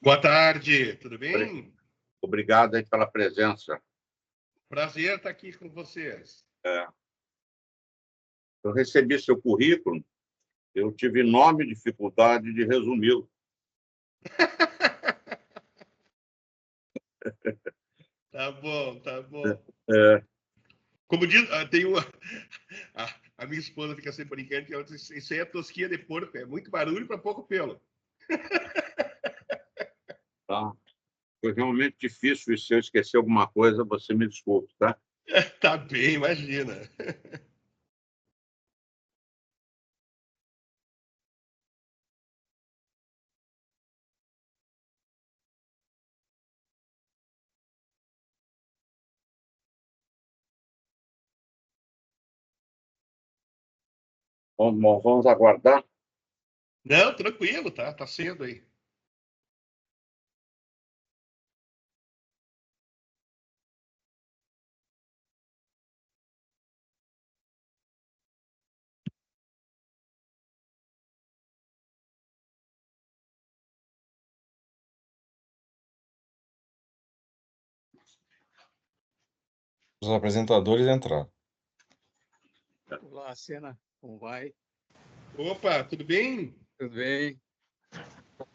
Boa tarde, tudo bem? Obrigado aí pela presença. Prazer estar aqui com vocês. Eu recebi seu currículo, eu tive enorme dificuldade de resumi-lo. Tá bom, tá bom. É, Como diz, tem uma. A minha esposa fica sempre brincando que ela diz, isso aí é tosquia de porco, é muito barulho para pouco pelo. tá. Foi realmente difícil, e se eu esquecer alguma coisa, você me desculpe, tá? Tá bem, imagina. Vamos aguardar. Não, tranquilo, tá? Tá cedo aí. Os apresentadores entraram. Olá, Sena, como vai? Opa, tudo bem? Tudo bem?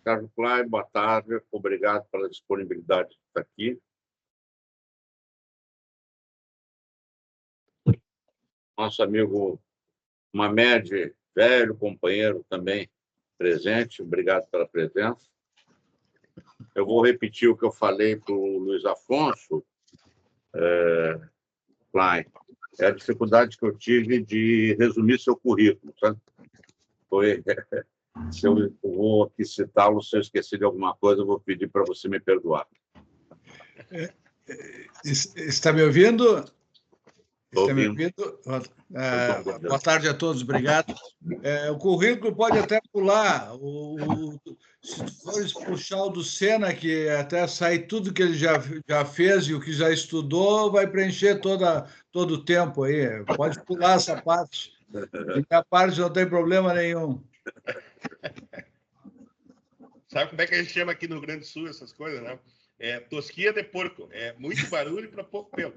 Carlos Klein, boa tarde, obrigado pela disponibilidade de estar aqui. Nosso amigo Mamed, velho companheiro também presente, obrigado pela presença. Eu vou repetir o que eu falei para o Luiz Afonso, Klein. É a dificuldade que eu tive de resumir seu currículo, sabe? Foi, se eu vou aqui citá-lo, se eu esquecer de alguma coisa, eu vou pedir para você me perdoar. Está me ouvindo? Estou Está me ouvindo. ouvindo? Boa tarde a todos, obrigado. O currículo pode até pular. Se tu fores puxar o do Sena, que até sai tudo que ele já fez e o que já estudou, vai preencher todo o tempo aí. Pode pular essa parte. Minha parte não tem problema nenhum. Sabe como é que a gente chama aqui no Rio Grande do Sul essas coisas, né? É tosquia de porco. É muito barulho para pouco pelo.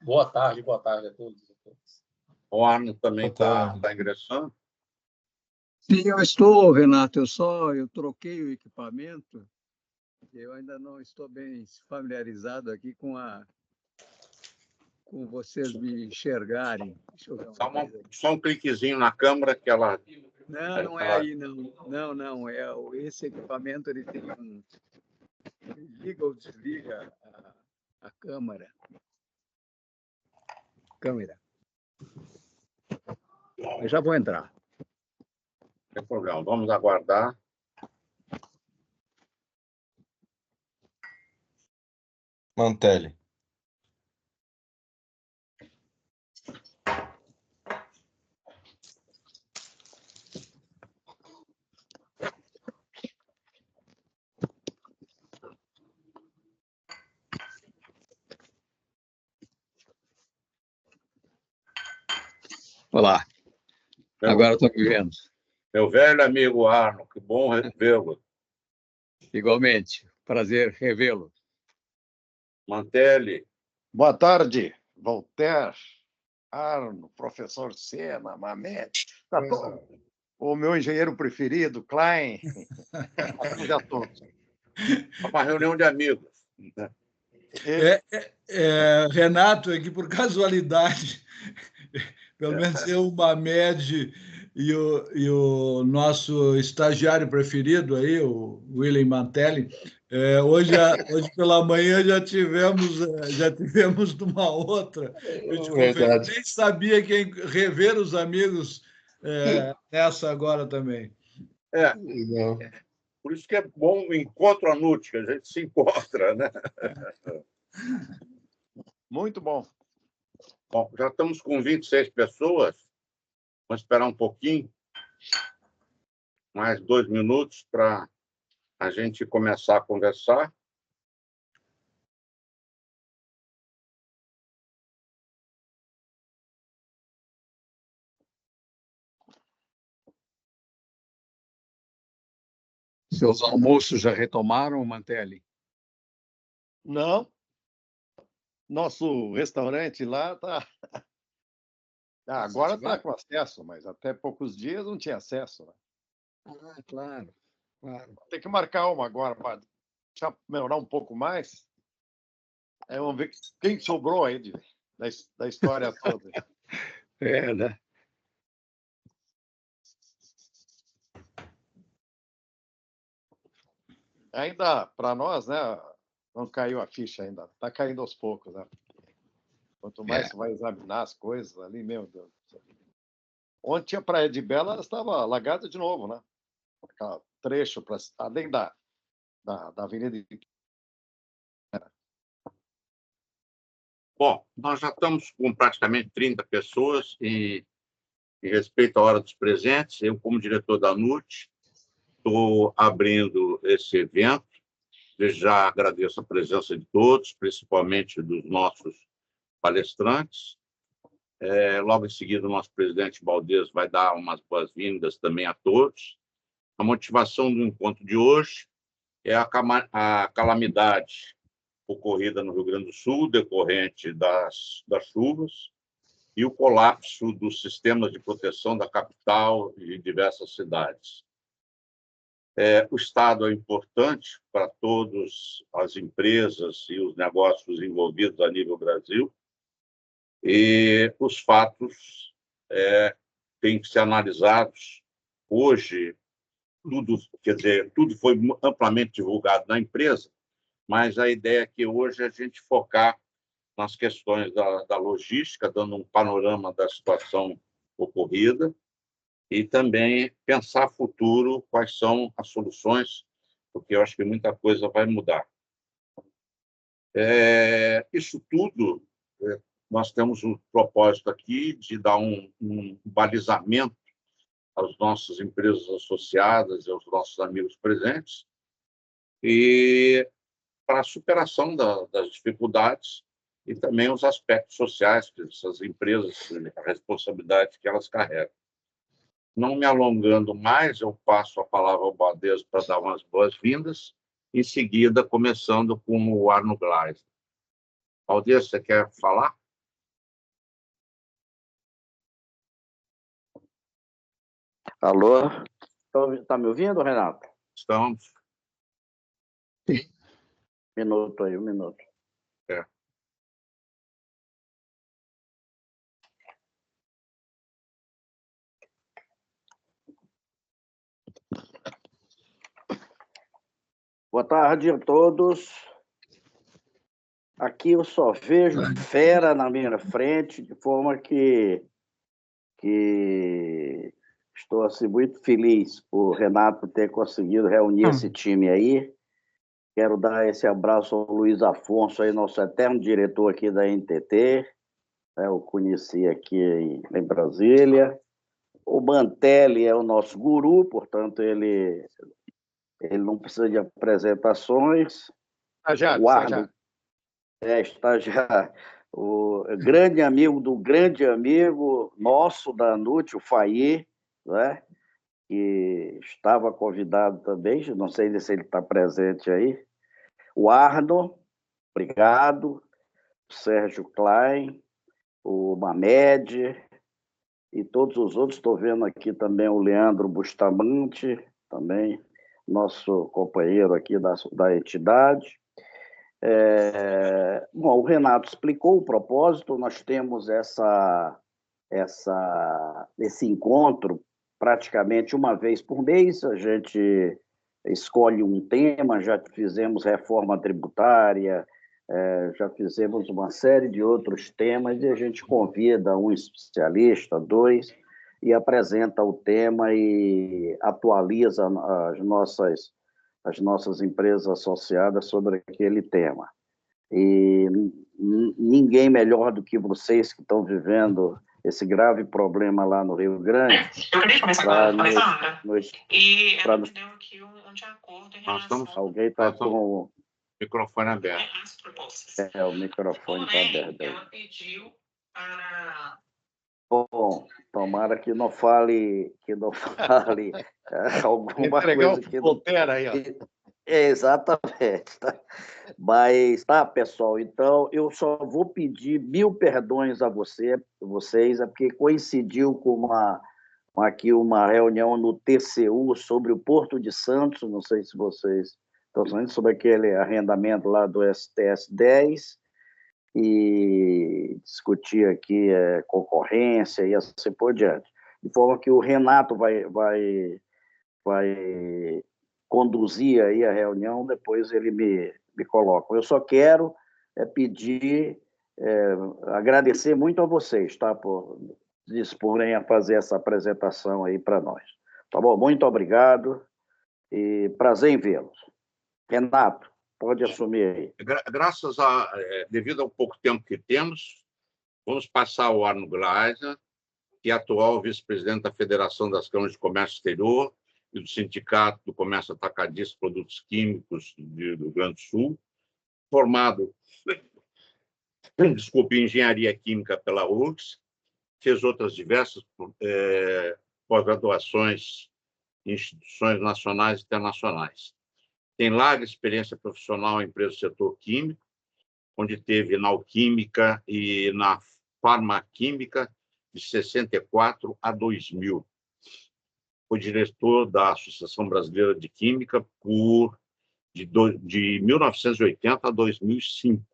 Boa tarde a todos. O Arno também Boa está ingressando. Sim, eu estou, Renato, eu troquei o equipamento, eu ainda não estou bem familiarizado aqui com vocês me enxergarem. Deixa eu ver uma coisa aqui. Só um cliquezinho na câmera que ela... Não é aí, não. Não, esse equipamento ele tem ele liga ou desliga a câmera. Eu já vou entrar. Não tem problema, vamos aguardar. Mantelli. Olá, agora estou me vendo. Meu velho amigo Arno, que bom revê-lo. Igualmente, prazer revê-lo. Mantelli. Boa tarde, Voltaire, Arno, professor Sena, Mamed, tá todo. O meu engenheiro preferido, Klein, a todos. Uma reunião de amigos. Renato, é que por casualidade, pelo menos eu, o Mamed e o nosso estagiário preferido aí, o William Mantelli, hoje pela manhã já tivemos numa outra. Eu te confesso, nem sabia quem rever os amigos nessa agora também. Por isso que é bom o encontro à noite, que a gente se encontra, né? Muito bom. Bom, já estamos com 26 pessoas. Vamos esperar um pouquinho, mais 2 minutos para a gente começar a conversar. Seus almoços já retomaram, Mantelli? Não, nosso restaurante lá tá. Agora está com acesso, mas até poucos dias não tinha acesso, né? Ah, claro, claro. Tem que marcar uma agora para melhorar um pouco mais. Aí vamos ver quem sobrou aí da história toda. É, né? Ainda, para nós, né? Não caiu a ficha ainda. Está caindo aos poucos, né? Quanto mais você vai examinar as coisas ali, meu Deus do céu. Ontem a Praia de Bela estava alagada de novo, né? Aquele trecho, além da Avenida de... Bom, nós já estamos com praticamente 30 pessoas e, em respeito à hora dos presentes, eu, como diretor da NUT, estou abrindo esse evento. Desde já agradeço a presença de todos, principalmente dos nossos palestrantes. Logo em seguida, o nosso presidente Baldez vai dar umas boas-vindas também a todos. A motivação do encontro de hoje é a calamidade ocorrida no Rio Grande do Sul, decorrente das chuvas, e o colapso dos sistemas de proteção da capital e de diversas cidades. O Estado é importante para todas as empresas e os negócios envolvidos a nível Brasil, e os fatos têm que ser analisados. Hoje, tudo foi amplamente divulgado na empresa, mas a ideia é que hoje a gente focar nas questões da logística, dando um panorama da situação ocorrida, e também pensar futuro, quais são as soluções, porque eu acho que muita coisa vai mudar. Isso tudo, nós temos um propósito aqui de dar um balizamento às nossas empresas associadas e aos nossos amigos presentes, e para a superação das dificuldades e também os aspectos sociais que essas empresas, a responsabilidade que elas carregam. Não me alongando mais, eu passo a palavra ao Baldez para dar umas boas-vindas, em seguida, começando com o Arno Gleisner. Baldez, você quer falar? Alô? Está me ouvindo, Renato? Estamos. Minuto aí, um minuto. Boa tarde a todos. Aqui eu só vejo fera na minha frente, de forma que estou assim, muito feliz por Renato ter conseguido reunir esse time aí. Quero dar esse abraço ao Luiz Afonso, aí, nosso eterno diretor aqui da NTT. Eu conheci aqui em Brasília. O Mantelli é o nosso guru, portanto, ele não precisa de apresentações. Estagiário, O Arno estagiário. O grande amigo do grande amigo nosso da NUT, o Faye, né? Que estava convidado também, não sei se ele está presente aí. O Arno, obrigado. O Sérgio Klein, o Mamed e todos os outros. Estou vendo aqui também o Leandro Bustamante, também nosso companheiro aqui da entidade. Bom, o Renato explicou o propósito. Nós temos esse encontro praticamente uma vez por mês. A gente escolhe um tema, já fizemos reforma tributária, já fizemos uma série de outros temas, e a gente convida um especialista, dois, e apresenta o tema e atualiza as nossas empresas associadas sobre aquele tema. E ninguém melhor do que vocês que estão vivendo esse grave problema lá no Rio Grande. Eu acabei de começar com a Alessandra, e ela me deu aqui um de acordo em relação... Alguém está com o microfone aberto. O microfone está aberto. Ela pediu para Bom, tomara que não fale alguma Entregar coisa o que não... Voltaire aí, ó. Exatamente. Tá? Mas, tá, pessoal, então eu só vou pedir 1000 perdões a vocês, é porque coincidiu com aqui uma reunião no TCU sobre o Porto de Santos, não sei se vocês estão sabendo, sobre aquele arrendamento lá do STS 10, e discutir aqui concorrência e assim por diante. De forma que o Renato vai conduzir aí a reunião, depois ele me coloca. Eu só quero pedir, agradecer muito a vocês, tá, por disporem a fazer essa apresentação aí para nós. Tá bom? Muito obrigado e prazer em vê-los. Renato, pode assumir aí. Devido ao pouco tempo que temos, vamos passar o Arno Gleiser, que é atual vice-presidente da Federação das Câmaras de Comércio Exterior e do Sindicato do Comércio Atacadista e Produtos Químicos do Rio Grande do Sul, formado, em Engenharia Química pela URGS, fez outras diversas pós-graduações em instituições nacionais e internacionais. Tem larga experiência profissional em empresas do setor químico, onde teve na Alquímica e na Farmaquímica de 64 a 2000. Foi diretor da Associação Brasileira de Química de 1980 a 2005.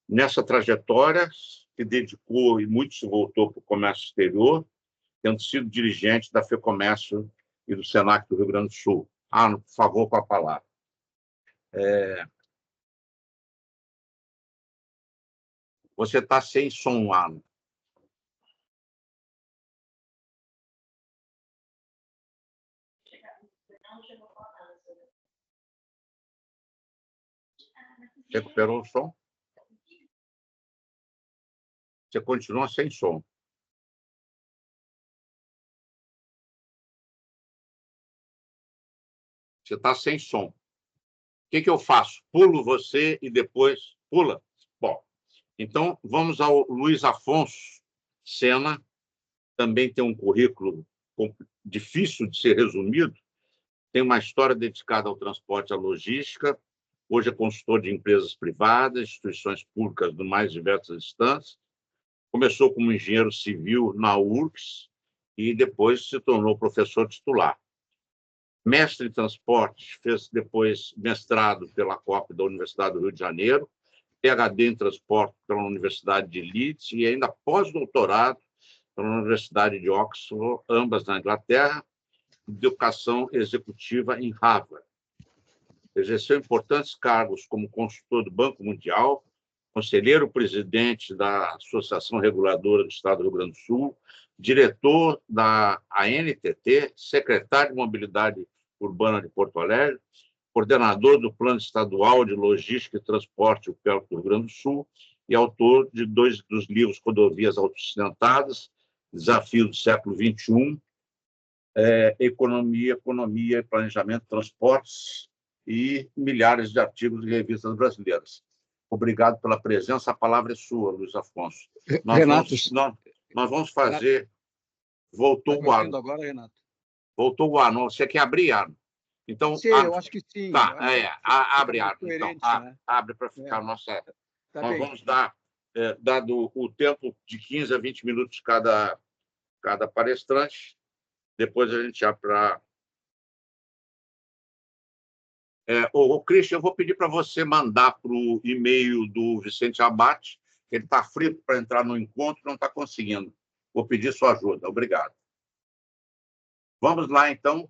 Nessa trajetória, se dedicou e muito se voltou para o comércio exterior, tendo sido dirigente da FEComércio e do Senac do Rio Grande do Sul. Arno, por favor, com a palavra. Você está sem som, Arno. Recuperou o som? Você continua sem som. Você está sem som. O que eu faço? Pulo você e depois pula? Bom, então vamos ao Luiz Afonso Sena. Também tem um currículo difícil de ser resumido. Tem uma história dedicada ao transporte e à logística. Hoje é consultor de empresas privadas, instituições públicas de mais diversas instâncias. Começou como engenheiro civil na URGS e depois se tornou professor titular. Mestre em transporte, fez depois mestrado pela COP da Universidade do Rio de Janeiro, PhD em transporte pela Universidade de Leeds e ainda pós-doutorado pela Universidade de Oxford, ambas na Inglaterra, de educação executiva em Harvard. Exerceu importantes cargos como consultor do Banco Mundial, conselheiro-presidente da Associação Reguladora do Estado do Rio Grande do Sul, diretor da ANTT, secretário de Mobilidade Urbana de Porto Alegre, coordenador do Plano Estadual de Logística e Transporte UPEL do Rio Grande do Sul e autor de 2 dos livros Rodovias Autossustentadas, Desafio do Século XXI, Economia e Planejamento de Transportes e milhares de artigos de revistas brasileiras. Obrigado pela presença. A palavra é sua, Luiz Afonso. Nós vamos fazer... Voltou o Arno. Agora, Renato. Voltou o Arno. Você quer abrir, Arno? Então, sim, eu acho que sim. Tá, abre, Arno. Então, né? abre para ficar nossa... Tá Nós bem. vamos dar, dado o tempo de 15 a 20 minutos cada palestrante, depois a gente abre para... Christian, eu vou pedir para você mandar para o e-mail do Vicente Abate, ele está frito para entrar no encontro, não está conseguindo. Vou pedir sua ajuda. Obrigado. Vamos lá, então.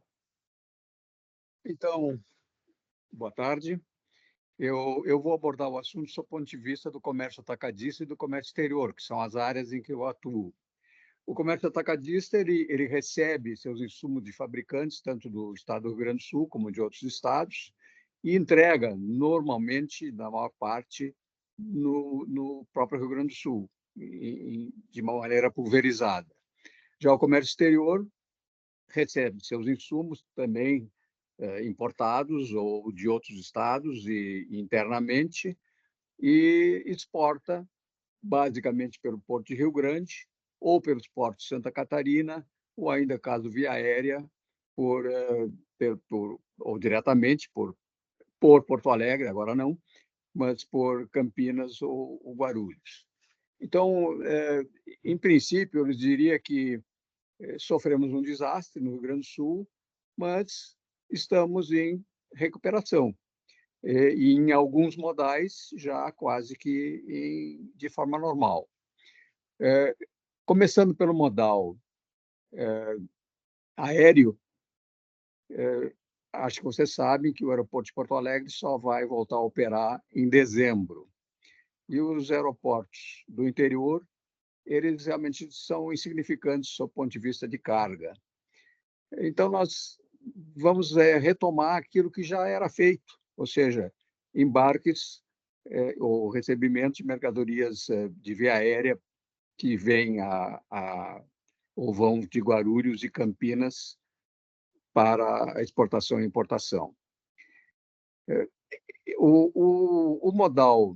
Então, boa tarde. Eu vou abordar o assunto sob o ponto de vista do comércio atacadista e do comércio exterior, que são as áreas em que eu atuo. O comércio atacadista ele recebe seus insumos de fabricantes, tanto do estado do Rio Grande do Sul como de outros estados, e entrega, normalmente, na maior parte, no próprio Rio Grande do Sul, de uma maneira pulverizada. Já o comércio exterior recebe seus insumos também importados ou de outros estados e internamente, e exporta, basicamente pelo Porto de Rio Grande, ou pelos portos de Santa Catarina, ou ainda, caso via aérea, ou diretamente por Porto Alegre, agora não, mas por Campinas ou Guarulhos. Então, em princípio, eu diria que sofremos um desastre no Rio Grande do Sul, mas estamos em recuperação. E em alguns modais já quase que de forma normal. Começando pelo modal aéreo, acho que vocês sabem que o aeroporto de Porto Alegre só vai voltar a operar em dezembro. E os aeroportos do interior, eles realmente são insignificantes do ponto de vista de carga. Então, nós vamos retomar aquilo que já era feito, ou seja, embarques ou recebimento de mercadorias de via aérea que vêm ou vão de Guarulhos e Campinas para a exportação e importação. O modal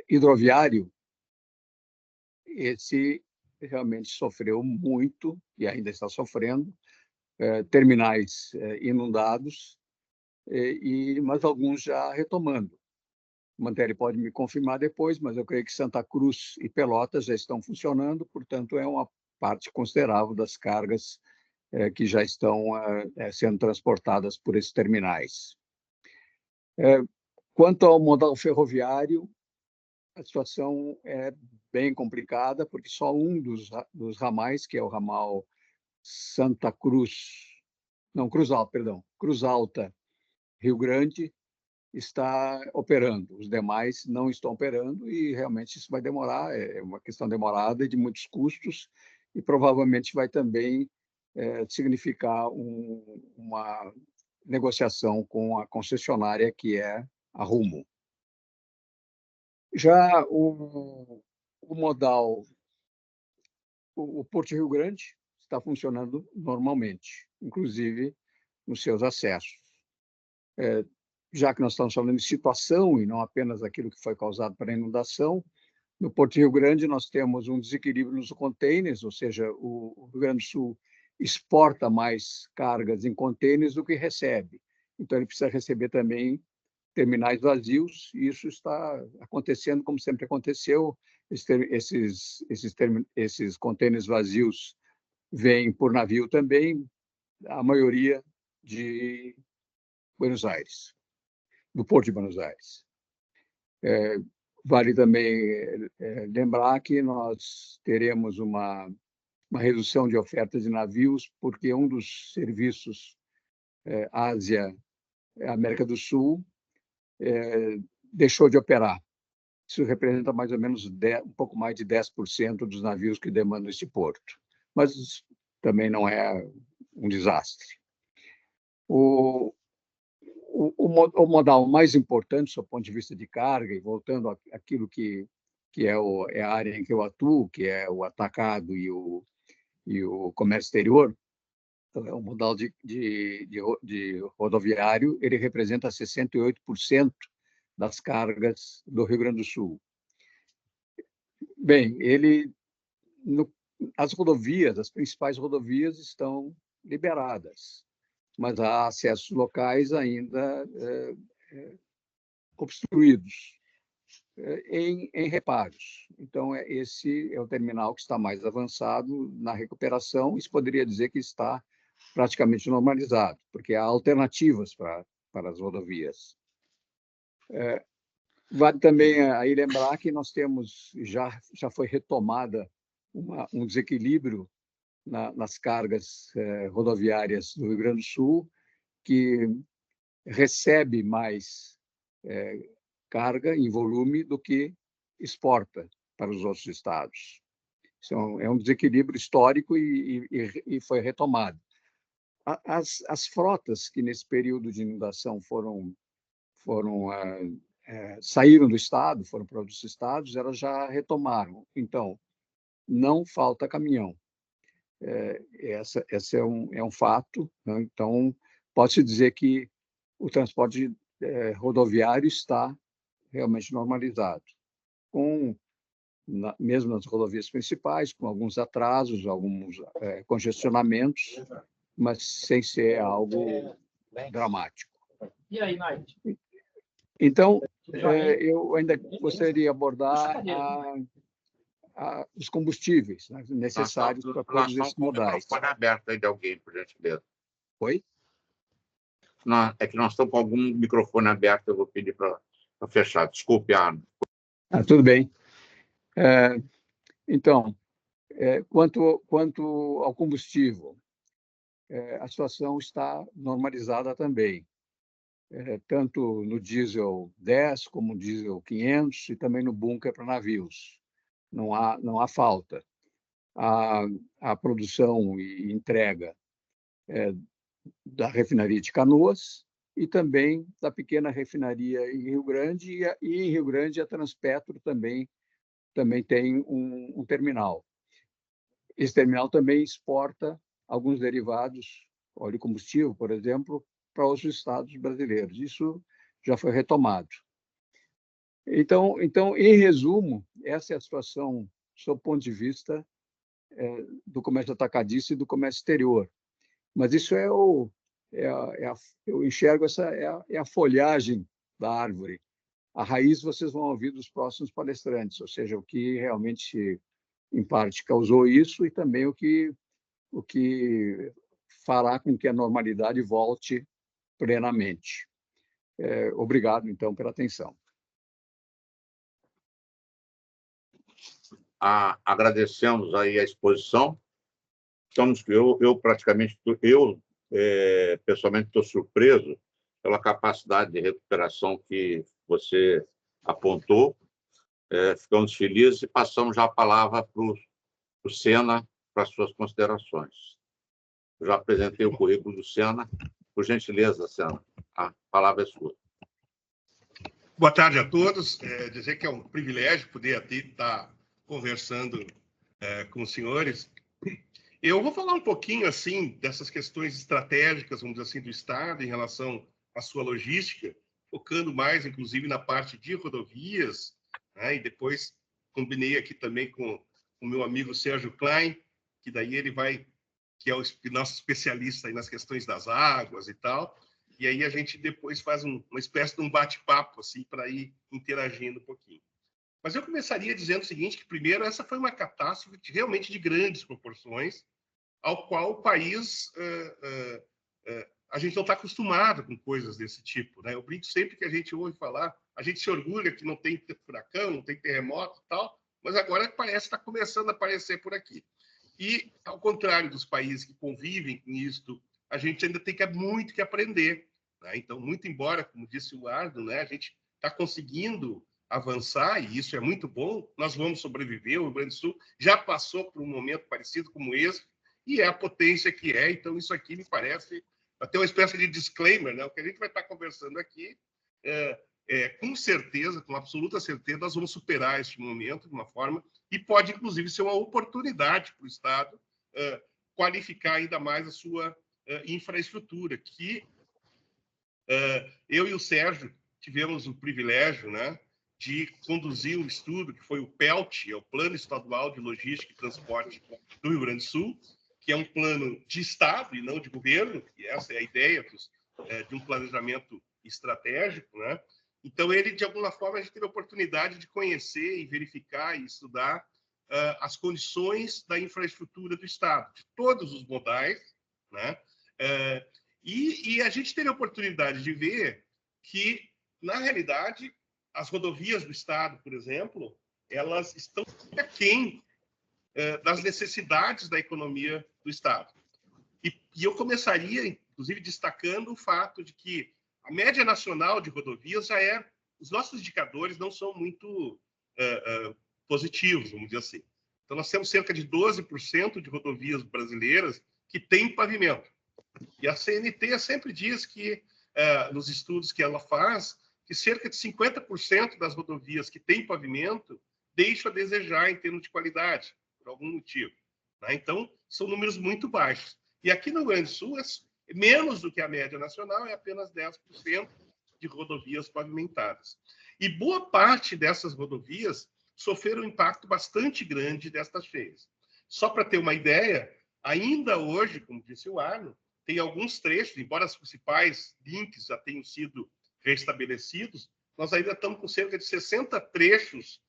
hidroviário, esse realmente sofreu muito e ainda está sofrendo, terminais inundados, mas alguns já retomando. O Mantelli pode me confirmar depois, mas eu creio que Santa Cruz e Pelotas já estão funcionando, portanto, é uma parte considerável das cargas que já estão sendo transportadas por esses terminais. Quanto ao modal ferroviário, a situação é bem complicada, porque só um dos ramais, que é o ramal Santa Cruz, não, Cruz Alta, perdão, Cruz Alta, Rio Grande, está operando. Os demais não estão operando e realmente isso vai demorar, é uma questão demorada e de muitos custos, e provavelmente vai também significar uma negociação com a concessionária, que é a Rumo. Já o modal, o Porto de Rio Grande está funcionando normalmente, inclusive nos seus acessos. Já que nós estamos falando de situação e não apenas aquilo que foi causado pela inundação, no Porto de Rio Grande nós temos um desequilíbrio nos containers, ou seja, o Rio Grande do Sul exporta mais cargas em containers do que recebe. Então, ele precisa receber também terminais vazios, e isso está acontecendo como sempre aconteceu. Esses containers vazios vêm por navio também, a maioria de Buenos Aires, do Porto de Buenos Aires. Vale também lembrar que nós teremos uma redução de oferta de navios, porque um dos serviços Ásia-América do Sul deixou de operar. Isso representa mais ou menos um pouco mais de 10% dos navios que demandam esse porto. Mas também não é um desastre. O modal mais importante, do ponto de vista de carga, e voltando àquilo que é a área em que eu atuo, que é o atacado e o comércio exterior, o modal de rodoviário, ele representa 68% das cargas do Rio Grande do Sul. Bem, as rodovias, as principais rodovias estão liberadas, mas há acessos locais ainda obstruídos em reparos. Então, esse é o terminal que está mais avançado na recuperação. Isso poderia dizer que está praticamente normalizado, porque há alternativas para as rodovias. Vale também aí lembrar que nós temos, já foi retomada um desequilíbrio nas cargas rodoviárias do Rio Grande do Sul, que recebe mais carga em volume do que exporta para os outros estados. Isso é um desequilíbrio histórico e foi retomado. As frotas que nesse período de inundação saíram do estado, foram para outros estados, elas já retomaram. Então, não falta caminhão. Esse é um fato, né? Então, pode-se dizer que o transporte rodoviário está realmente normalizado. mesmo nas rodovias principais, com alguns atrasos, alguns congestionamentos, mas sem ser algo dramático. E aí, Nath? Então, eu ainda gostaria de abordar os combustíveis, né, necessários para todos esses modais. Pode aberto aí de alguém, por gentileza. Oi? Não, é que nós estamos com algum microfone aberto, eu vou pedir para fechar. Desculpe, Arno. Tudo bem. Então, quanto ao combustível, a situação está normalizada também, tanto no diesel 10 como no diesel 500 e também no bunker para navios. Não há falta. A produção e entrega da refinaria de Canoas e também da pequena refinaria em Rio Grande, e em Rio Grande a Transpetro também tem um terminal. Esse terminal também exporta alguns derivados, óleo e combustível, por exemplo, para os estados brasileiros. Isso já foi retomado. Então, em resumo, essa é a situação, sob o ponto de vista do comércio atacadista e do comércio exterior. Mas isso eu enxergo, essa é a folhagem da árvore. A raiz vocês vão ouvir dos próximos palestrantes, ou seja, o que realmente, em parte, causou isso e também o que fará com que a normalidade volte plenamente. Obrigado, então, pela atenção. Agradecemos aí a exposição. Pessoalmente estou surpreso pela capacidade de recuperação que você apontou. Ficamos felizes e passamos já a palavra para o Sena para as suas considerações. Eu já apresentei o currículo do Sena. Por gentileza, Sena, a palavra é sua. Boa tarde a todos. Dizer que é um privilégio poder aqui estar conversando com os senhores. Eu vou falar um pouquinho assim dessas questões estratégicas, vamos dizer assim, do Estado em relação à sua logística, focando mais, inclusive, na parte de rodovias, né? E depois combinei aqui também com o meu amigo Sérgio Klein, que daí ele vai, que é o nosso especialista aí nas questões das águas e tal. E aí a gente depois faz uma espécie de um bate-papo assim para ir interagindo um pouquinho. Mas eu começaria dizendo o seguinte, que primeiro essa foi uma catástrofe realmente de grandes proporções, ao qual o país, a gente não está acostumado com coisas desse tipo, né? Eu brinco sempre que a gente ouve falar, a gente se orgulha que não tem furacão, não tem terremoto e tal, mas agora parece que está começando a aparecer por aqui. E, ao contrário dos países que convivem com isso, a gente ainda tem muito que aprender, né? Então, muito embora, como disse o Ardo, né, a gente está conseguindo avançar, e isso é muito bom, nós vamos sobreviver, o Rio Grande do Sul já passou por um momento parecido como esse, e é a potência que é, então isso aqui me parece até uma espécie de disclaimer, né? O que a gente vai estar conversando aqui, com certeza, com absoluta certeza, nós vamos superar este momento de uma forma, e pode, inclusive, ser uma oportunidade para o Estado qualificar ainda mais a sua infraestrutura, que eu e o Sérgio tivemos o privilégio, né, de conduzir um estudo que foi o PELT, o Plano Estadual de Logística e Transporte do Rio Grande do Sul, que é um plano de Estado e não de governo, e essa é a ideia de um planejamento estratégico, né? Então, ele, de alguma forma, a gente teve a oportunidade de conhecer e verificar e estudar as condições da infraestrutura do Estado, de todos os modais, né? E a gente teve a oportunidade de ver que, na realidade, as rodovias do Estado, por exemplo, elas estão aquém das necessidades da economia do Estado. E eu começaria, inclusive, destacando o fato de que a média nacional de rodovias já os nossos indicadores não são muito positivos, vamos dizer assim. Então, nós temos cerca de 12% de rodovias brasileiras que têm pavimento. E a CNT sempre diz que, nos estudos que ela faz, que cerca de 50% das rodovias que têm pavimento deixam a desejar em termos de qualidade, por algum motivo, né? Então, são números muito baixos. E aqui no Rio Grande do Sul, menos do que a média nacional, é apenas 10% de rodovias pavimentadas. E boa parte dessas rodovias, sofreram um impacto bastante grande destas cheias. Só para ter uma ideia, ainda hoje, como disse o Arno, tem alguns trechos, embora os principais links já tenham sido restabelecidos, nós ainda estamos com cerca de 60 trechos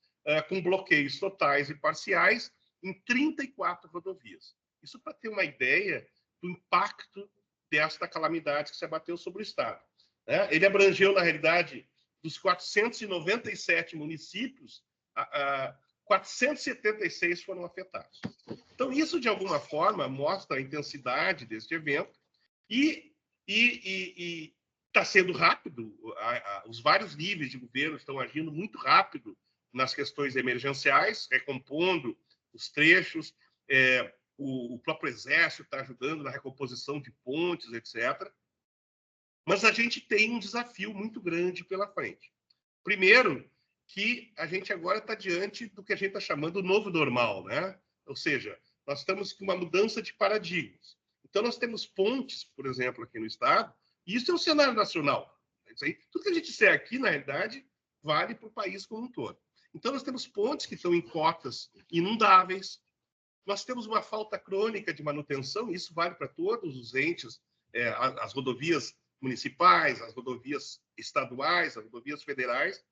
com bloqueios totais e parciais em 34 rodovias. Isso para ter uma ideia do impacto desta calamidade que se abateu sobre o Estado. Ele abrangeu, na realidade, dos 497 municípios, 476 foram afetados. Então, isso, de alguma forma, mostra a intensidade deste evento e está sendo rápido. Os vários níveis de governo estão agindo muito rápido nas questões emergenciais, recompondo os trechos. O próprio Exército está ajudando na recomposição de pontes, etc. Mas a gente tem um desafio muito grande pela frente. Primeiro, que a gente agora está diante do que a gente está chamando de novo normal, né? Ou seja, nós estamos com uma mudança de paradigmas. Então, nós temos pontes, por exemplo, aqui no Estado, e isso é um cenário nacional. Isso aí, tudo que a gente disser aqui, na realidade, vale para o país como um todo. Então, nós temos pontes que estão em cotas inundáveis, nós temos uma falta crônica de manutenção, e isso vale para todos os entes, as rodovias municipais, as rodovias estaduais, as rodovias federais,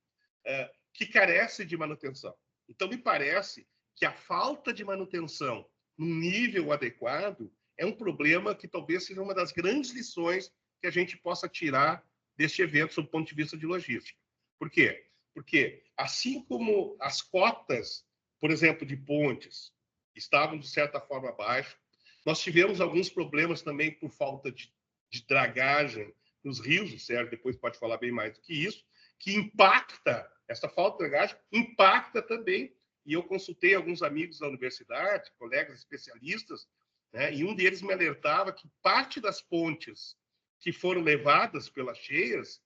que carecem de manutenção. Então, me parece que a falta de manutenção num nível adequado é um problema que talvez seja uma das grandes lições que a gente possa tirar deste evento sob o ponto de vista de logística. Por quê? Porque, assim como as cotas, por exemplo, de pontes, estavam, de certa forma, abaixo, nós tivemos alguns problemas também por falta de dragagem nos rios, o Sérgio depois pode falar bem mais do que isso, que impacta, essa falta de dragagem impacta também, e eu consultei alguns amigos da universidade, colegas especialistas, né, e um deles me alertava que parte das pontes que foram levadas pelas cheias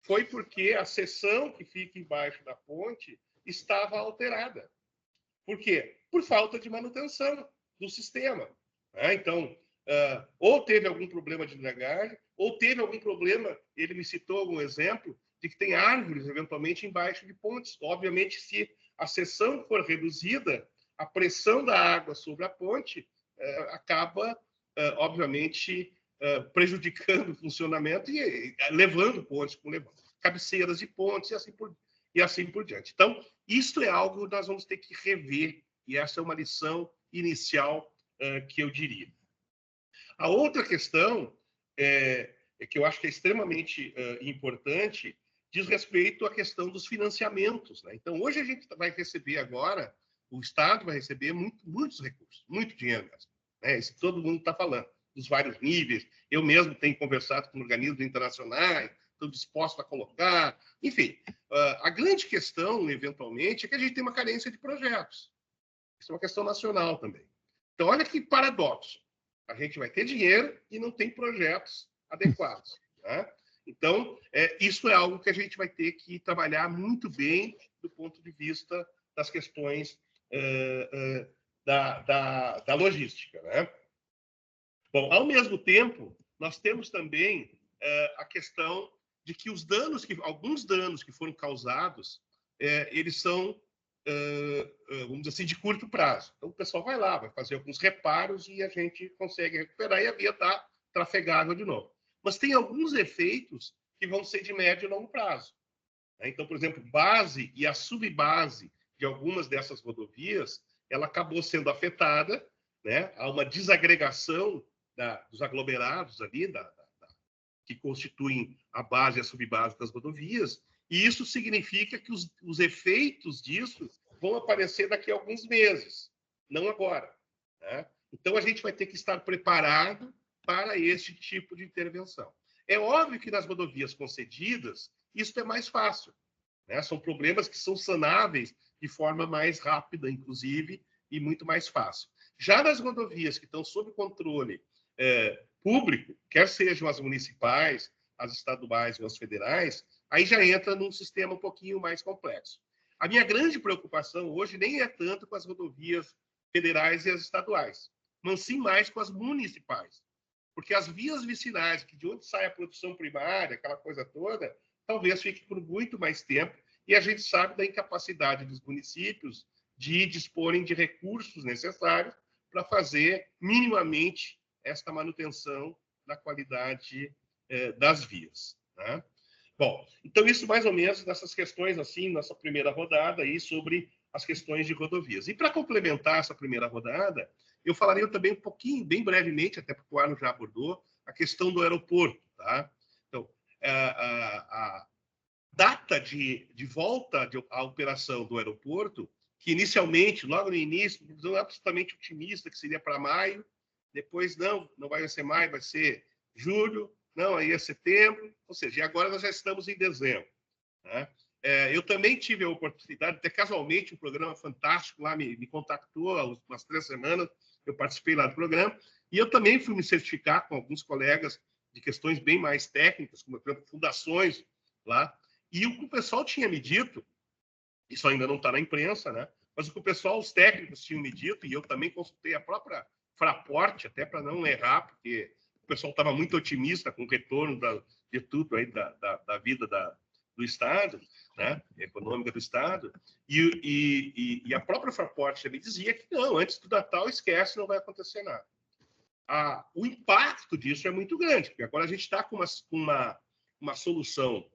foi porque a seção que fica embaixo da ponte estava alterada. Por quê? Por falta de manutenção do sistema. Então, ou teve algum problema de dragagem, ou teve algum problema, ele me citou algum exemplo, de que tem árvores, eventualmente, embaixo de pontes. Obviamente, se a seção for reduzida, a pressão da água sobre a ponte acaba, obviamente, prejudicando o funcionamento e levando pontes, cabeceiras de pontes e assim por diante. Então, isto é algo que nós vamos ter que rever, e essa é uma lição inicial que eu diria. A outra questão que eu acho que é extremamente importante diz respeito à questão dos financiamentos, né? Então, hoje a gente vai receber agora, o Estado vai receber muitos recursos, muito dinheiro mesmo, né? Isso todo mundo está falando, dos vários níveis. Eu mesmo tenho conversado com organismos internacionais, estou disposto a colocar. Enfim, a grande questão, eventualmente, é que a gente tem uma carência de projetos. Isso é uma questão nacional também. Então, olha que paradoxo. A gente vai ter dinheiro e não tem projetos adequados, né? Então, isso é algo que a gente vai ter que trabalhar muito bem do ponto de vista das questões da logística, né? Bom, ao mesmo tempo, nós temos também a questão de que alguns danos que foram causados, eles são, vamos dizer assim, de curto prazo. Então, o pessoal vai lá, vai fazer alguns reparos e a gente consegue recuperar e a via está trafegável de novo. Mas tem alguns efeitos que vão ser de médio e longo prazo. Então, por exemplo, base e a subbase de algumas dessas rodovias, ela acabou sendo afetada, né? Há uma desagregação dos aglomerados ali, que constituem a base e a subbase das rodovias, e isso significa que os efeitos disso vão aparecer daqui a alguns meses, não agora, né? Então, a gente vai ter que estar preparado para esse tipo de intervenção. É óbvio que nas rodovias concedidas, isso é mais fácil, né? São problemas que são sanáveis de forma mais rápida, inclusive, e muito mais fácil. Já nas rodovias que estão sob controle público, quer sejam as municipais, as estaduais ou as federais, aí já entra num sistema um pouquinho mais complexo. A minha grande preocupação hoje nem é tanto com as rodovias federais e as estaduais, mas sim mais com as municipais. Porque as vias vicinais, que de onde sai a produção primária, aquela coisa toda, talvez fique por muito mais tempo, e a gente sabe da incapacidade dos municípios de disporem de recursos necessários para fazer minimamente esta manutenção da qualidade das vias, né? Bom, então isso mais ou menos nessas questões, assim, nossa primeira rodada aí sobre as questões de rodovias. E para complementar essa primeira rodada, eu falaria também um pouquinho, bem brevemente, até porque o Arno já abordou, a questão do aeroporto, tá? Então, a data de volta à operação do aeroporto, que inicialmente, logo no início, eu absolutamente otimista que seria para maio, depois não vai ser maio, vai ser julho, não, aí é setembro, ou seja, e agora nós já estamos em dezembro, né? Eu também tive a oportunidade, até casualmente, um programa fantástico lá me contactou há umas 3 semanas, eu participei lá do programa, e eu também fui me certificar com alguns colegas de questões bem mais técnicas, como, por exemplo, fundações lá, e o que o pessoal tinha me dito, isso ainda não está na imprensa, né? Mas o que o pessoal, os técnicos tinham me dito, e eu também consultei a própria Fraport, até para não errar, porque o pessoal estava muito otimista com o retorno de tudo aí da vida do Estado, né? Econômica do Estado, e a própria Fraport também dizia que não, antes do Natal, esquece, não vai acontecer nada. O impacto disso é muito grande, porque agora a gente está com uma solução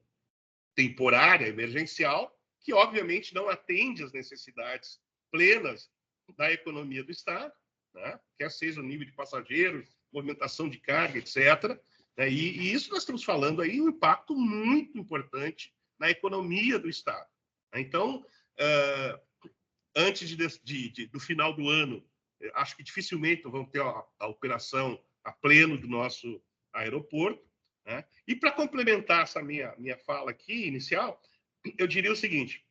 temporária, emergencial, que obviamente não atende às necessidades plenas da economia do Estado, né? Quer seja o nível de passageiros, movimentação de carga, etc. Né? E isso nós estamos falando aí um impacto muito importante na economia do Estado. Então, antes do final do ano, acho que dificilmente vamos ter a operação a pleno do nosso aeroporto, né? E para complementar essa minha fala aqui inicial, eu diria o seguinte: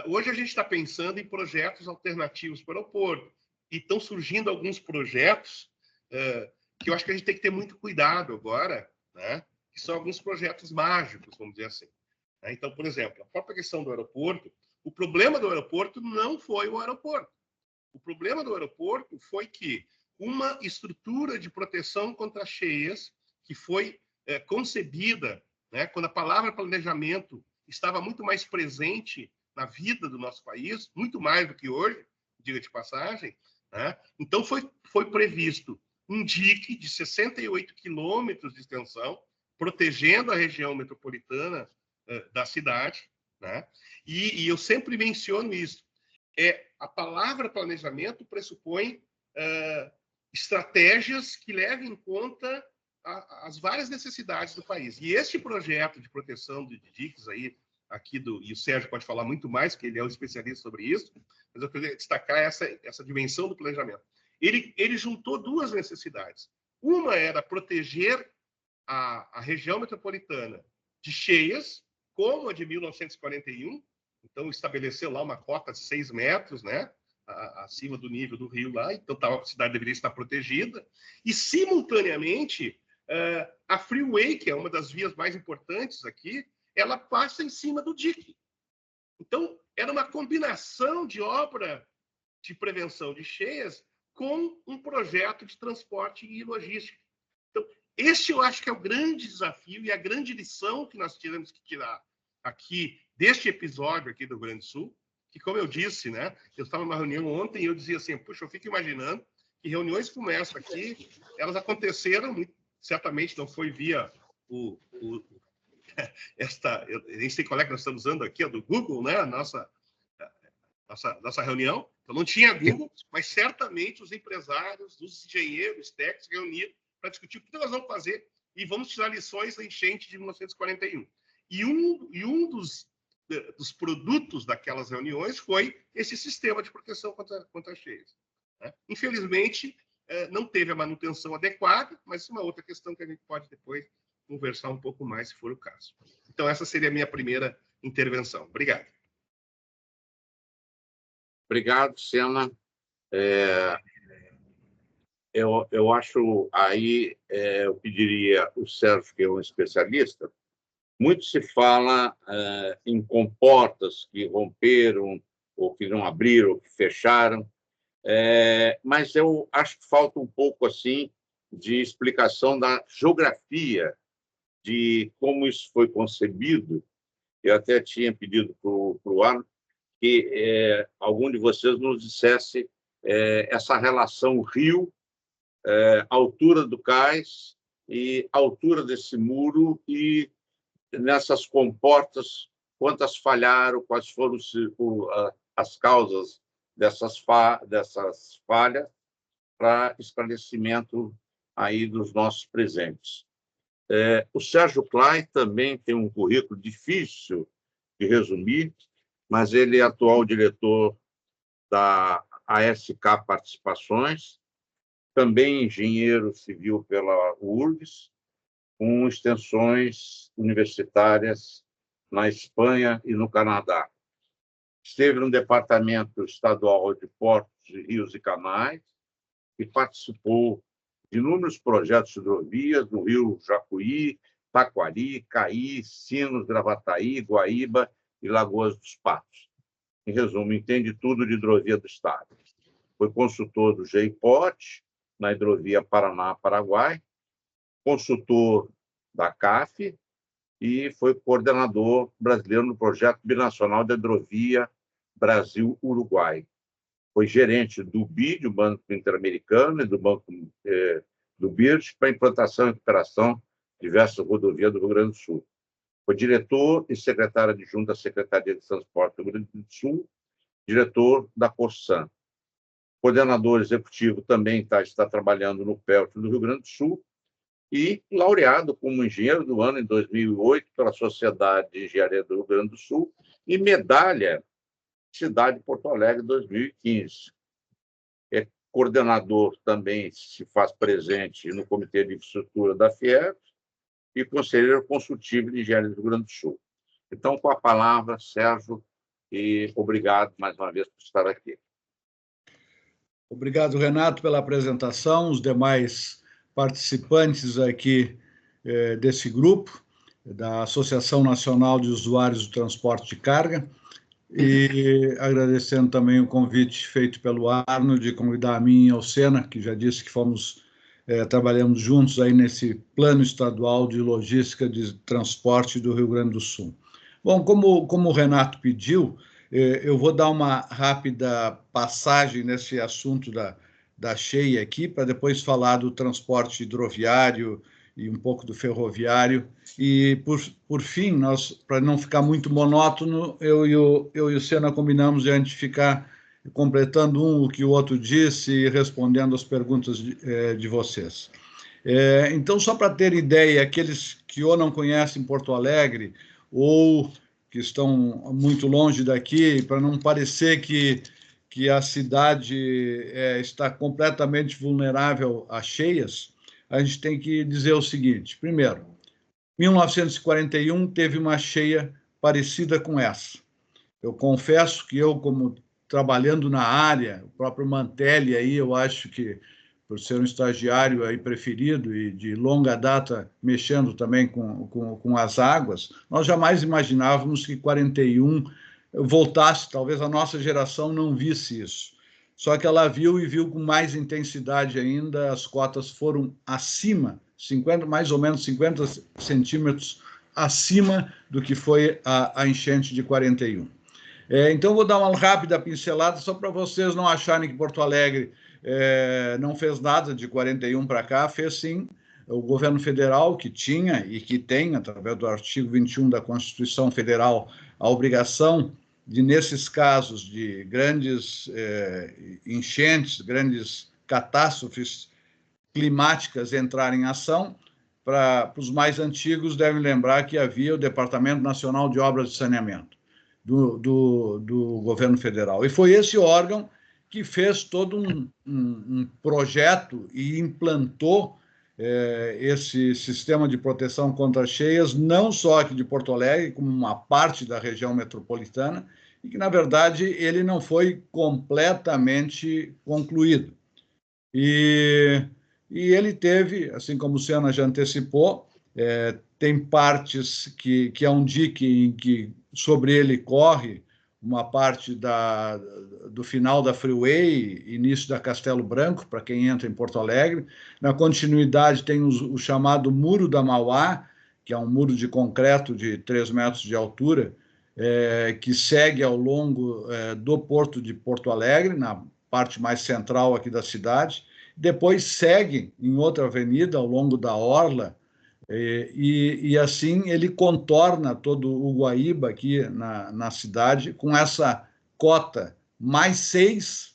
hoje a gente está pensando em projetos alternativos para o aeroporto, e estão surgindo alguns projetos que eu acho que a gente tem que ter muito cuidado agora, né? Que são alguns projetos mágicos, vamos dizer assim. Então, por exemplo, a própria questão do aeroporto, o problema do aeroporto não foi o aeroporto. O problema do aeroporto foi que uma estrutura de proteção contra cheias que foi concebida, né, quando a palavra planejamento estava muito mais presente na vida do nosso país, muito mais do que hoje, diga de passagem, né? Então foi previsto um dique de 68 quilômetros de extensão, protegendo a região metropolitana da cidade, né? E eu sempre menciono isso. A palavra planejamento pressupõe estratégias que levem em conta as várias necessidades do país. E este projeto de proteção de diques aí, e o Sérgio pode falar muito mais, porque ele é um especialista sobre isso, mas eu queria destacar essa dimensão do planejamento. Ele juntou duas necessidades. Uma era proteger a região metropolitana de cheias, como a de 1941, então estabeleceu lá uma cota de 6 metros, né, acima do nível do rio lá, então a cidade deveria estar protegida, e simultaneamente a Freeway, que é uma das vias mais importantes aqui, ela passa em cima do dique. Então, era uma combinação de obra de prevenção de cheias com um projeto de transporte e logística. Então, este eu acho que é o grande desafio e a grande lição que nós tivemos que tirar aqui deste episódio aqui do Rio Grande do Sul, que, como eu disse, né, eu estava numa reunião ontem e eu dizia assim, puxa, eu fico imaginando que reuniões como essa aqui, elas aconteceram, certamente não foi via eu nem sei qual é que nós estamos usando aqui, a do Google, né, a nossa reunião. Então, não tinha Google, mas certamente os empresários, os engenheiros, técnicos reuniram para discutir o que nós vamos fazer e vamos tirar lições da enchente de 1941. E um dos produtos daquelas reuniões foi esse sistema de proteção contra cheias, né? Infelizmente, não teve a manutenção adequada, mas isso é uma outra questão que a gente pode depois conversar um pouco mais, se for o caso. Então, essa seria a minha primeira intervenção. Obrigado. Obrigado, Sena. Eu acho aí, eu pediria o Sérgio, que é um especialista, muito se fala em comportas que romperam, ou que não abriram, ou que fecharam, mas eu acho que falta um pouco assim de explicação da geografia, de como isso foi concebido Eu até tinha pedido para o Arno que algum de vocês nos dissesse essa relação rio, altura do cais e altura desse muro, e nessas comportas, quantas falharam, quais foram as causas dessas falhas, para esclarecimento aí dos nossos presentes. O Sérgio Klein também tem um currículo difícil de resumir, mas ele é atual diretor da ASK Participações, também engenheiro civil pela URGS, com extensões universitárias na Espanha e no Canadá. Esteve no Departamento Estadual de Portos, Rios e Canais e participou de inúmeros projetos de hidrovias no Rio Jacuí, Taquari, Caí, Sinos, Gravataí, Guaíba e Lagoas dos Patos. Em resumo, entende tudo de hidrovia do Estado. Foi consultor do GEIPOT, na hidrovia Paraná-Paraguai, consultor da CAF e foi coordenador brasileiro no projeto binacional de hidrovia Brasil-Uruguai. Foi gerente do BID, o Banco Interamericano, e do Banco do BIRD, para implantação e recuperação de diversas rodovias do Rio Grande do Sul. Foi diretor e secretário adjunto da Secretaria de Transporte do Rio Grande do Sul, diretor da Corsan. Coordenador executivo também está trabalhando no PELT do Rio Grande do Sul e laureado como engenheiro do ano em 2008 pela Sociedade de Engenharia do Rio Grande do Sul e medalha Cidade de Porto Alegre 2015. É coordenador também, se faz presente no Comitê de Infraestrutura da FIERJ e conselheiro consultivo de Engenharia do Rio Grande do Sul. Então, com a palavra, Sérgio, e obrigado mais uma vez por estar aqui. Obrigado, Renato, pela apresentação, os demais participantes aqui desse grupo, da Associação Nacional de Usuários do Transporte de Carga, e agradecendo também o convite feito pelo Arno de convidar a mim e ao Sena, que já disse que trabalhamos juntos aí nesse plano estadual de logística de transporte do Rio Grande do Sul. Bom, como o Renato pediu, eu vou dar uma rápida passagem nesse assunto da cheia aqui, para depois falar do transporte hidroviário e um pouco do ferroviário. E, por fim, para não ficar muito monótono, eu e o Sena combinamos de a gente ficar completando o que o outro disse e respondendo as perguntas de vocês. Então, só para ter ideia, aqueles que ou não conhecem Porto Alegre ou que estão muito longe daqui, para não parecer que a cidade está completamente vulnerável a cheias, a gente tem que dizer o seguinte. Primeiro, 1941 teve uma cheia parecida com essa. Eu confesso que eu, como trabalhando na área, o próprio Mantelli aí, eu acho que, por ser um estagiário aí preferido e de longa data mexendo também com as águas, nós jamais imaginávamos que 41 voltasse, talvez a nossa geração não visse isso. Só que ela viu e viu com mais intensidade ainda, as cotas foram acima, mais ou menos 50 centímetros acima do que foi a enchente de 41. Então, vou dar uma rápida pincelada, só para vocês não acharem que Porto Alegre não fez nada de 41 para cá, fez sim. O governo federal, que tinha e que tem, através do artigo 21 da Constituição Federal, a obrigação de, nesses casos de grandes enchentes, grandes catástrofes climáticas, entrar em ação. Para os mais antigos, devem lembrar que havia o Departamento Nacional de Obras de Saneamento do governo federal. E foi esse órgão que fez todo um projeto e implantou esse sistema de proteção contra cheias, não só aqui de Porto Alegre, como uma parte da região metropolitana, e que, na verdade, ele não foi completamente concluído. E ele teve, assim como o Sena já antecipou, tem partes que é um dique em que sobre ele corre uma parte do final da Freeway, início da Castelo Branco, para quem entra em Porto Alegre. Na continuidade tem o chamado Muro da Mauá, que é um muro de concreto de 3 metros de altura, que segue ao longo do Porto de Porto Alegre, na parte mais central aqui da cidade, depois segue em outra avenida ao longo da Orla, e assim ele contorna todo o Guaíba aqui na cidade, com essa cota mais 6,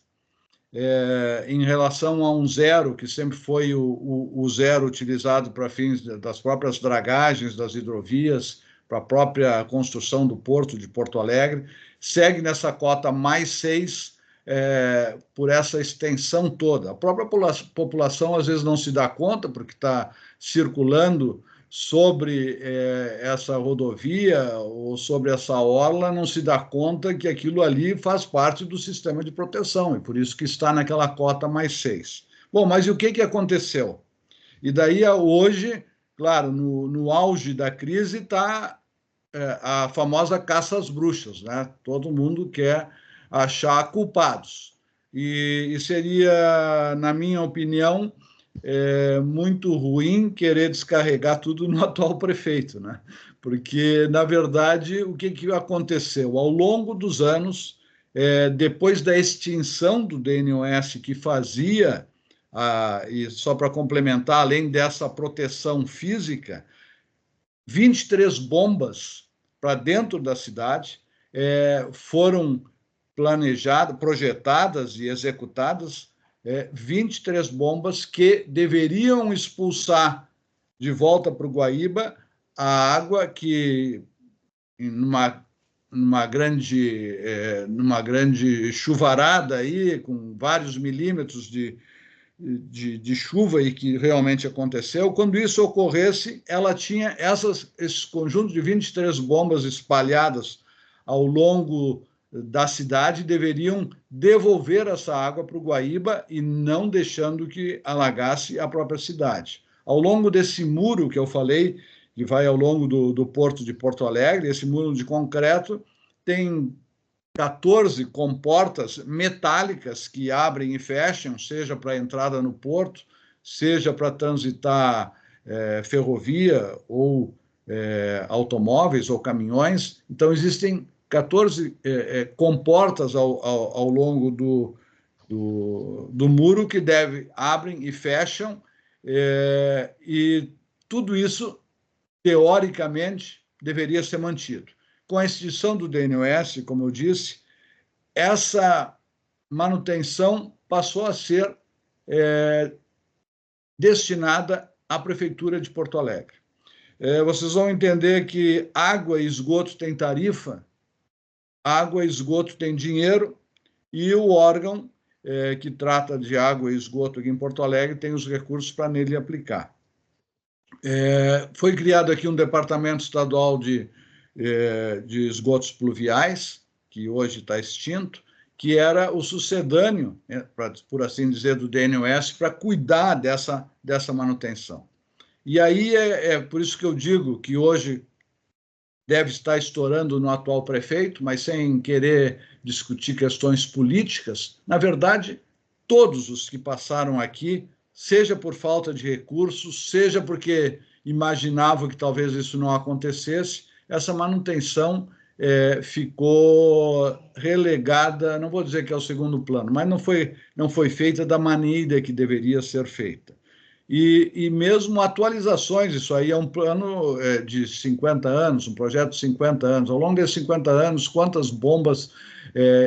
em relação a um 0, que sempre foi o 0 utilizado para fins das próprias dragagens das hidrovias, para a própria construção do porto de Porto Alegre, segue nessa cota mais 6, por essa extensão toda. A própria população às vezes não se dá conta, porque está circulando sobre essa rodovia ou sobre essa orla, não se dá conta que aquilo ali faz parte do sistema de proteção, e por isso que está naquela cota mais 6. Bom, mas e o que aconteceu? E daí, hoje, claro, no auge da crise está a famosa caça às bruxas, né? Todo mundo quer achar culpados. E seria, na minha opinião, muito ruim querer descarregar tudo no atual prefeito, né? Porque, na verdade, o que aconteceu? Ao longo dos anos, depois da extinção do DNOS, que fazia, e só para complementar, além dessa proteção física, 23 bombas para dentro da cidade foram planejadas, projetadas e executadas, 23 bombas que deveriam expulsar de volta para o Guaíba a água que, numa grande chuvarada aí, com vários milímetros de chuva, e que realmente aconteceu, quando isso ocorresse, ela tinha esse conjunto de 23 bombas espalhadas ao longo da cidade, deveriam devolver essa água para o Guaíba e não deixando que alagasse a própria cidade. Ao longo desse muro que eu falei, que vai ao longo do Porto de Porto Alegre, esse muro de concreto tem 14 comportas metálicas que abrem e fecham, seja para a entrada no porto, seja para transitar ferrovia ou automóveis ou caminhões. Então, existem 14 comportas ao longo do muro que abrem e fecham, e tudo isso, teoricamente, deveria ser mantido. Com a extinção do DNOS, como eu disse, essa manutenção passou a ser destinada à Prefeitura de Porto Alegre. Vocês vão entender que água e esgoto tem tarifa, água e esgoto tem dinheiro, e o órgão que trata de água e esgoto aqui em Porto Alegre tem os recursos para nele aplicar. Foi criado aqui um departamento estadual de esgotos pluviais, que hoje está extinto, que era o sucedâneo, por assim dizer, do DNOS, para cuidar dessa manutenção. E aí por isso que eu digo que hoje deve estar estourando no atual prefeito, mas sem querer discutir questões políticas. Na verdade, todos os que passaram aqui, seja por falta de recursos, seja porque imaginavam que talvez isso não acontecesse, essa manutenção ficou relegada, não vou dizer que é o segundo plano, mas não foi feita da maneira que deveria ser feita. E mesmo atualizações, isso aí é um plano de 50 anos, um projeto de 50 anos. Ao longo desses 50 anos, quantas bombas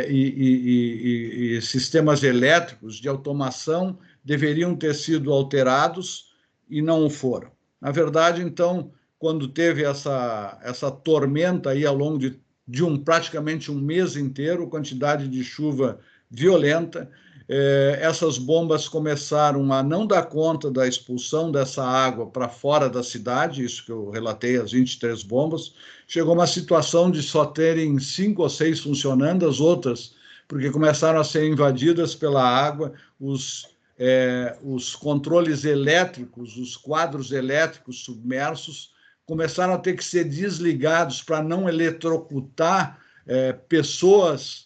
e sistemas elétricos de automação deveriam ter sido alterados e não o foram. Na verdade, então, quando teve essa tormenta aí ao longo de praticamente um mês inteiro, quantidade de chuva violenta, essas bombas começaram a não dar conta da expulsão dessa água para fora da cidade, isso que eu relatei, as 23 bombas, chegou uma situação de só terem 5 ou 6 funcionando, as outras, porque começaram a ser invadidas pela água, os controles elétricos, os quadros elétricos submersos, começaram a ter que ser desligados para não eletrocutar pessoas,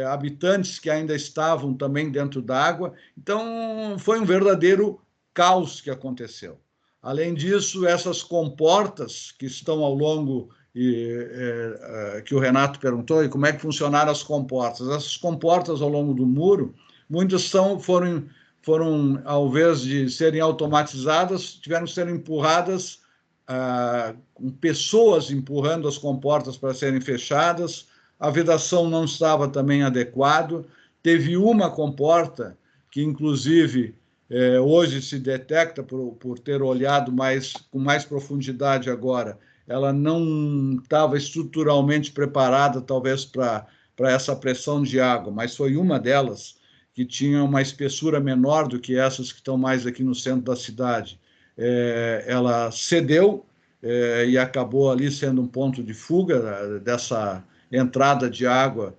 habitantes que ainda estavam também dentro d'água. Então, foi um verdadeiro caos que aconteceu. Além disso, essas comportas que estão ao longo, que o Renato perguntou, e como é que funcionaram as comportas? Essas comportas ao longo do muro, muitas foram, ao invés de serem automatizadas, tiveram que ser empurradas, com pessoas empurrando as comportas para serem fechadas. A vedação não estava também adequada. Teve uma comporta que, inclusive, hoje se detecta, por ter olhado com mais profundidade agora, ela não estava estruturalmente preparada, talvez, para essa pressão de água, mas foi uma delas que tinha uma espessura menor do que essas que estão mais aqui no centro da cidade. Ela cedeu e acabou ali sendo um ponto de fuga dessa entrada de água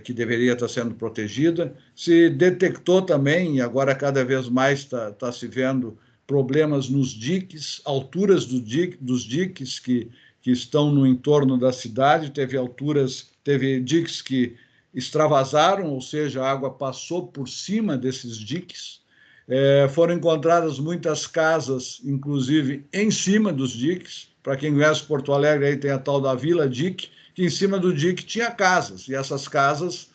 que deveria estar sendo protegida. Se detectou também, e agora cada vez mais está se vendo, problemas nos diques, alturas dos diques que estão no entorno da cidade. Teve diques que extravasaram, ou seja, a água passou por cima desses diques. Foram encontradas muitas casas, inclusive, em cima dos diques. Para quem conhece Porto Alegre, aí tem a tal da Vila Dique, que em cima do dique tinha casas, e essas casas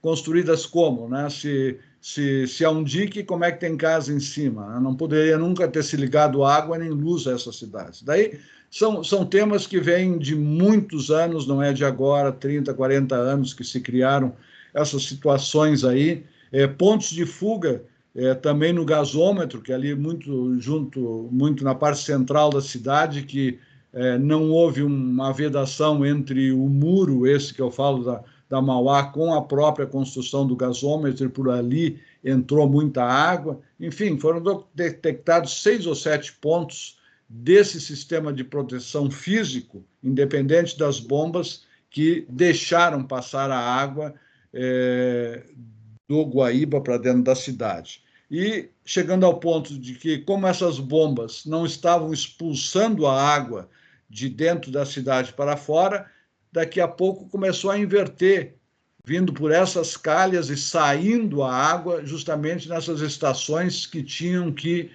construídas como, né? Se há um dique, como é que tem casa em cima? Não poderia nunca ter se ligado água nem luz a essas cidades. Daí são temas que vêm de muitos anos, não é de agora, 30, 40 anos que se criaram essas situações aí. Pontos de fuga também no gasômetro, que é ali muito na parte central da cidade, que não houve uma vedação entre o muro, esse que eu falo da Mauá, com a própria construção do gasômetro, e por ali entrou muita água. Enfim, foram detectados 6 ou 7 pontos desse sistema de proteção físico, independente das bombas, que deixaram passar a água do Guaíba para dentro da cidade. E chegando ao ponto de que, como essas bombas não estavam expulsando a água de dentro da cidade para fora, daqui a pouco começou a inverter, vindo por essas calhas e saindo a água justamente nessas estações que tinham que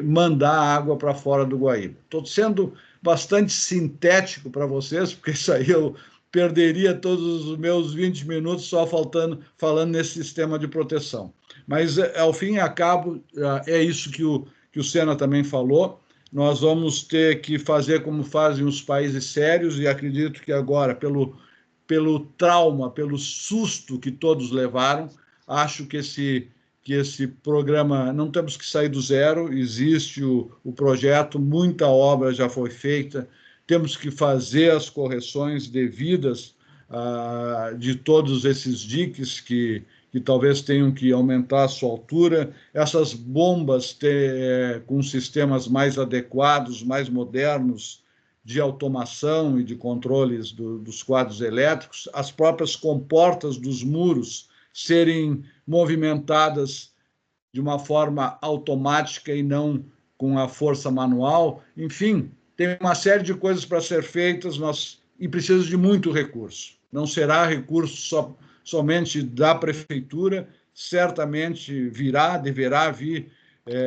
mandar a água para fora do Guaíba. Estou sendo bastante sintético para vocês, porque isso aí eu perderia todos os meus 20 minutos só falando nesse sistema de proteção. Mas, ao fim e ao cabo, é isso que o Sena também falou. Nós vamos ter que fazer como fazem os países sérios, e acredito que agora, pelo trauma, pelo susto que todos levaram, acho que esse programa, não temos que sair do zero, existe o projeto, muita obra já foi feita, temos que fazer as correções devidas de todos esses diques que talvez tenham que aumentar a sua altura, essas bombas com sistemas mais adequados, mais modernos, de automação e de controles dos quadros elétricos, as próprias comportas dos muros serem movimentadas de uma forma automática e não com a força manual. Enfim, tem uma série de coisas para ser feitas, e precisa de muito recurso. Não será recurso somente da prefeitura, certamente deverá vir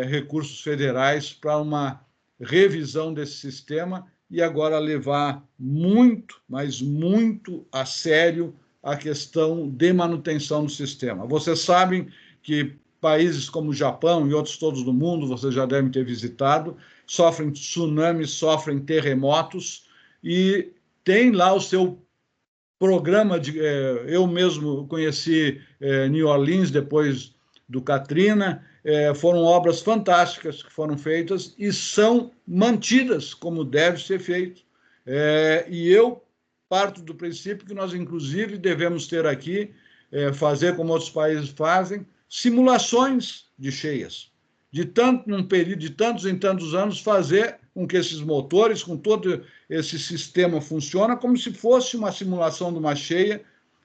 recursos federais para uma revisão desse sistema, e agora levar muito, mas muito a sério a questão de manutenção do sistema. Vocês sabem que países como o Japão e outros todos do mundo, vocês já devem ter visitado, sofrem tsunamis, sofrem terremotos, e tem lá o seu programa eu mesmo conheci New Orleans depois do Katrina. Foram obras fantásticas que foram feitas e são mantidas como deve ser feito. E eu parto do princípio que nós, inclusive, devemos ter aqui, fazer como outros países fazem, simulações de cheias. Num período de tantos em tantos anos, fazer com que esses motores, com todo esse sistema funcione como se fosse uma simulação de uma cheia,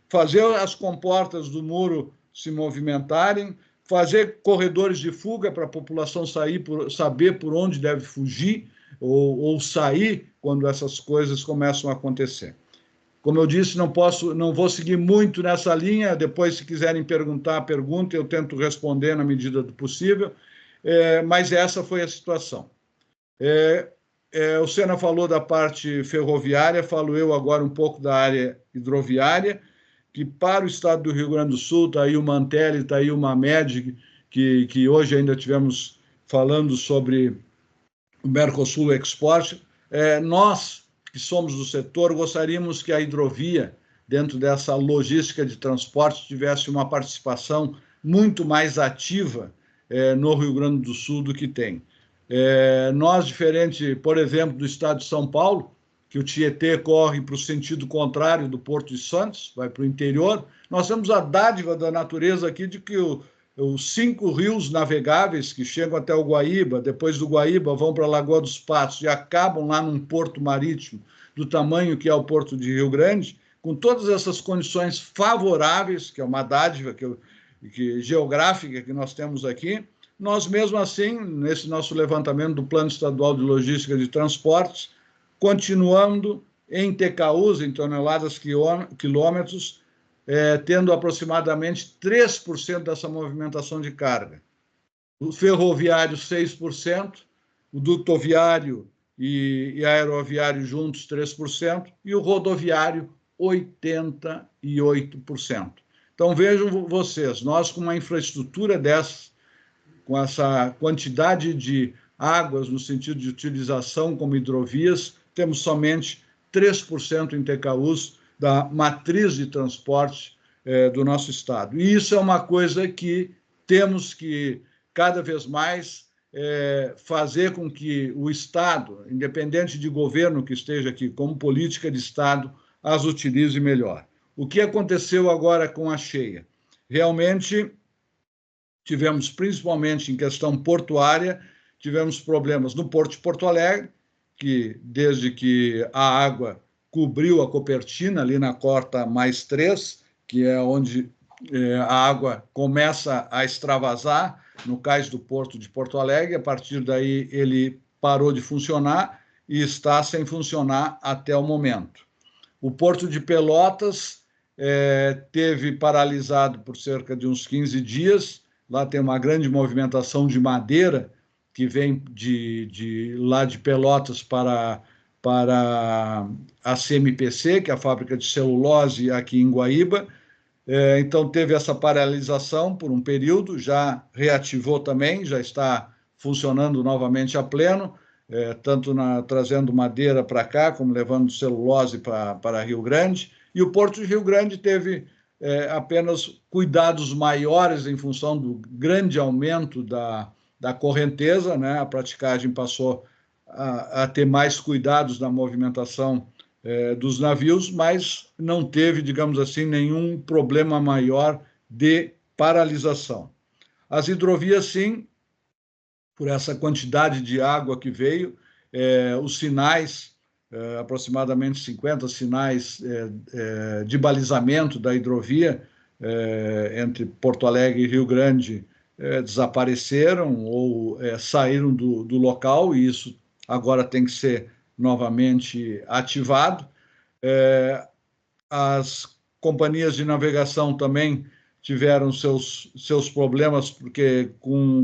fazer as comportas do muro se movimentarem, fazer corredores de fuga para a população saber por onde deve fugir ou sair quando essas coisas começam a acontecer. Como eu disse, não vou seguir muito nessa linha. Depois, se quiserem perguntem, eu tento responder na medida do possível. Mas essa foi a situação. O Sena falou da parte ferroviária, falo eu agora um pouco da área hidroviária, que para o estado do Rio Grande do Sul, está aí o Mantelli, está aí o Mamed, que hoje ainda tivemos falando sobre o Mercosul Export. Nós, que somos do setor, gostaríamos que a hidrovia, dentro dessa logística de transporte, tivesse uma participação muito mais ativa no Rio Grande do Sul do que tem. Nós, diferente, por exemplo, do estado de São Paulo, que o Tietê corre para o sentido contrário do Porto de Santos, vai para o interior, nós temos a dádiva da natureza aqui de que os 5 rios navegáveis que chegam até o Guaíba, depois do Guaíba vão para a Lagoa dos Patos e acabam lá num porto marítimo do tamanho que é o Porto de Rio Grande, com todas essas condições favoráveis, que é uma dádiva geográfica que nós temos aqui, nós mesmo assim, nesse nosso levantamento do Plano Estadual de Logística de Transportes, continuando em TKUs, em toneladas quilômetros, tendo aproximadamente 3% dessa movimentação de carga. O ferroviário, 6%, o dutoviário e aeroviário juntos, 3%, e o rodoviário, 88%. Então, vejam vocês, nós com uma infraestrutura dessas, com essa quantidade de águas no sentido de utilização como hidrovias, temos somente 3% em TKUs da matriz de transporte do nosso estado. E isso é uma coisa que temos que, cada vez mais, fazer com que o Estado, independente de governo que esteja aqui, como política de Estado, as utilize melhor. O que aconteceu agora com a cheia? Realmente, tivemos, principalmente em questão portuária, tivemos problemas no Porto de Porto Alegre, que desde que a água cobriu a Copertina, ali na Corta mais 3, que é onde a água começa a extravasar, no cais do Porto de Porto Alegre, a partir daí ele parou de funcionar e está sem funcionar até o momento. O Porto de Pelotas teve paralisado por cerca de uns 15 dias, lá tem uma grande movimentação de madeira que vem lá de Pelotas para a CMPC, que é a fábrica de celulose aqui em Guaíba. Então, teve essa paralisação por um período, já reativou também, já está funcionando novamente a pleno, tanto trazendo madeira para cá, como levando celulose para Rio Grande. E o Porto de Rio Grande teve apenas cuidados maiores em função do grande aumento da correnteza, né? A praticagem passou a ter mais cuidados na movimentação dos navios, mas não teve, digamos assim, nenhum problema maior de paralisação. As hidrovias, sim, por essa quantidade de água que veio, os sinais, aproximadamente 50 sinais de balizamento da hidrovia entre Porto Alegre e Rio Grande desapareceram ou saíram do local, e isso agora tem que ser novamente ativado. As companhias de navegação também tiveram seus problemas, porque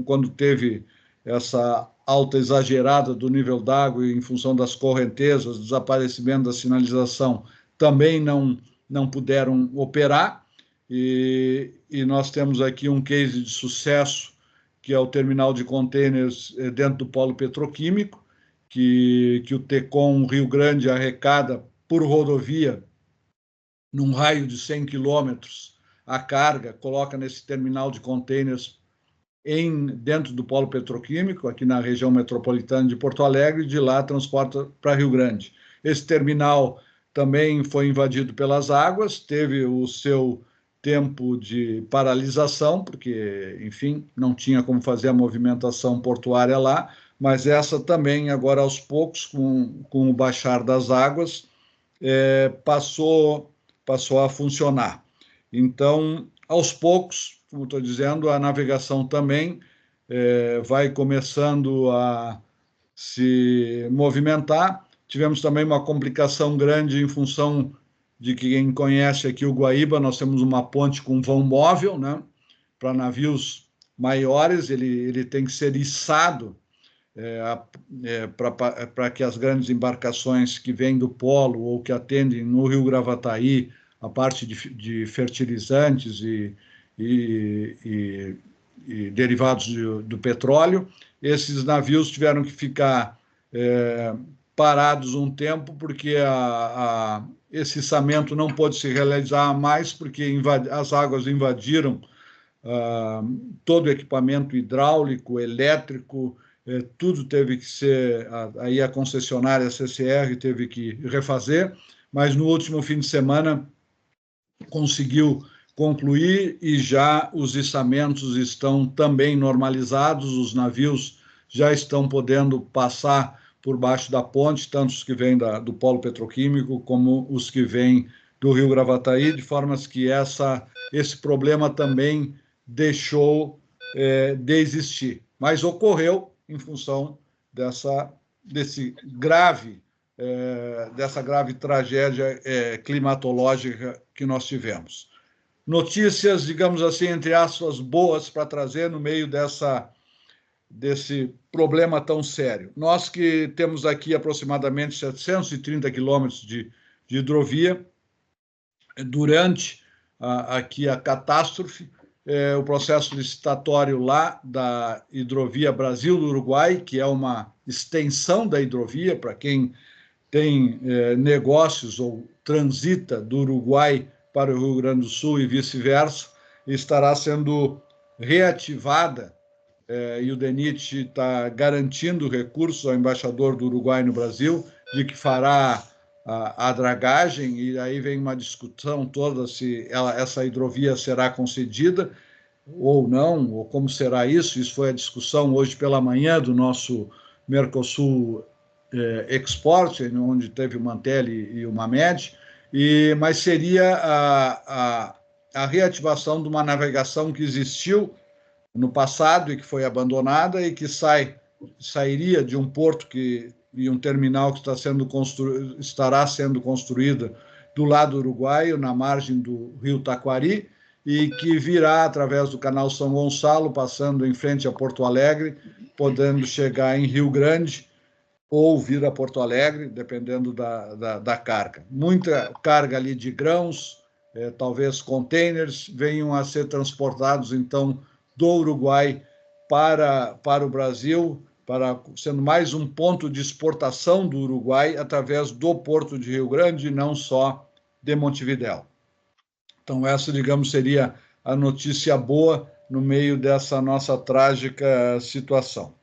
quando teve essa alta exagerada do nível d'água e em função das correntezas, desaparecimento da sinalização, também não puderam operar. E nós temos aqui um case de sucesso, que é o terminal de contêineres dentro do polo petroquímico, que o TECOM Rio Grande arrecada por rodovia, num raio de 100 quilômetros, a carga, coloca nesse terminal de contêineres dentro do polo petroquímico, aqui na região metropolitana de Porto Alegre, e de lá transporta para Rio Grande. Esse terminal também foi invadido pelas águas, teve o seu tempo de paralisação, porque, enfim, não tinha como fazer a movimentação portuária lá, mas essa também, agora aos poucos, com o baixar das águas, passou a funcionar. Então, aos poucos, como estou dizendo, a navegação também vai começando a se movimentar. Tivemos também uma complicação grande em função de que, quem conhece aqui o Guaíba, nós temos uma ponte com vão móvel, né? Para navios maiores, ele tem que ser içado para que as grandes embarcações que vêm do polo ou que atendem no Rio Gravataí a parte de fertilizantes e derivados do petróleo, esses navios tiveram que ficar parados um tempo porque esse içamento não pôde se realizar mais porque as águas invadiram todo o equipamento hidráulico, elétrico, tudo teve que ser, aí a concessionária a CCR teve que refazer, mas no último fim de semana conseguiu concluir e já os içamentos estão também normalizados, os navios já estão podendo passar por baixo da ponte, tanto os que vêm do polo petroquímico como os que vêm do Rio Gravataí, de formas que esse problema também deixou de existir. Mas ocorreu em função dessa grave tragédia climatológica que nós tivemos. Notícias, digamos assim, entre aspas, boas para trazer no meio desse problema tão sério. Nós que temos aqui aproximadamente 730 quilômetros de hidrovia, durante aqui a catástrofe, o processo licitatório lá da Hidrovia Brasil do Uruguai, que é uma extensão da hidrovia, para quem tem negócios ou transita do Uruguai para o Rio Grande do Sul e vice-versa, estará sendo reativada, e o DENIT está garantindo recursos ao embaixador do Uruguai no Brasil, de que fará a dragagem, e aí vem uma discussão toda se essa hidrovia será concedida ou não, ou como será isso. Isso foi a discussão hoje pela manhã do nosso Mercosul Export, onde teve o Mantelli e o Mamed, mas seria a reativação de uma navegação que existiu no passado e que foi abandonada e que sairia de um porto e um terminal que estará sendo construída do lado uruguaio, na margem do rio Taquari, e que virá através do canal São Gonçalo, passando em frente a Porto Alegre, podendo chegar em Rio Grande ou vir a Porto Alegre, dependendo da carga. Muita carga ali de grãos, talvez containers, venham a ser transportados, então, do Uruguai para o Brasil, sendo mais um ponto de exportação do Uruguai através do Porto de Rio Grande, e não só de Montevidéu. Então, essa, digamos, seria a notícia boa no meio dessa nossa trágica situação.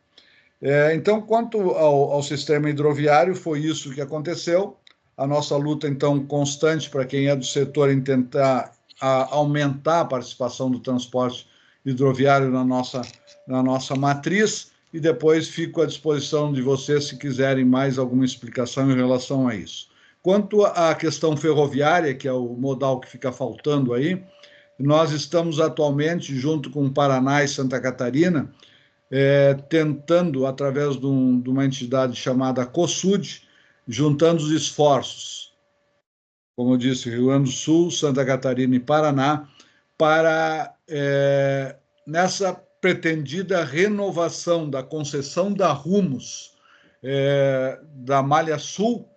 Então, quanto ao sistema hidroviário, foi isso que aconteceu. A nossa luta, então, constante para quem é do setor em tentar aumentar a participação do transporte hidroviário na nossa matriz, e depois fico à disposição de vocês se quiserem mais alguma explicação em relação a isso. Quanto à questão ferroviária, que é o modal que fica faltando aí, nós estamos atualmente, junto com o Paraná e Santa Catarina, tentando, através de uma entidade chamada COSUD, juntando os esforços, como eu disse, Rio Grande do Sul, Santa Catarina e Paraná, para, nessa pretendida renovação da concessão da Rumos, da Malha Sul,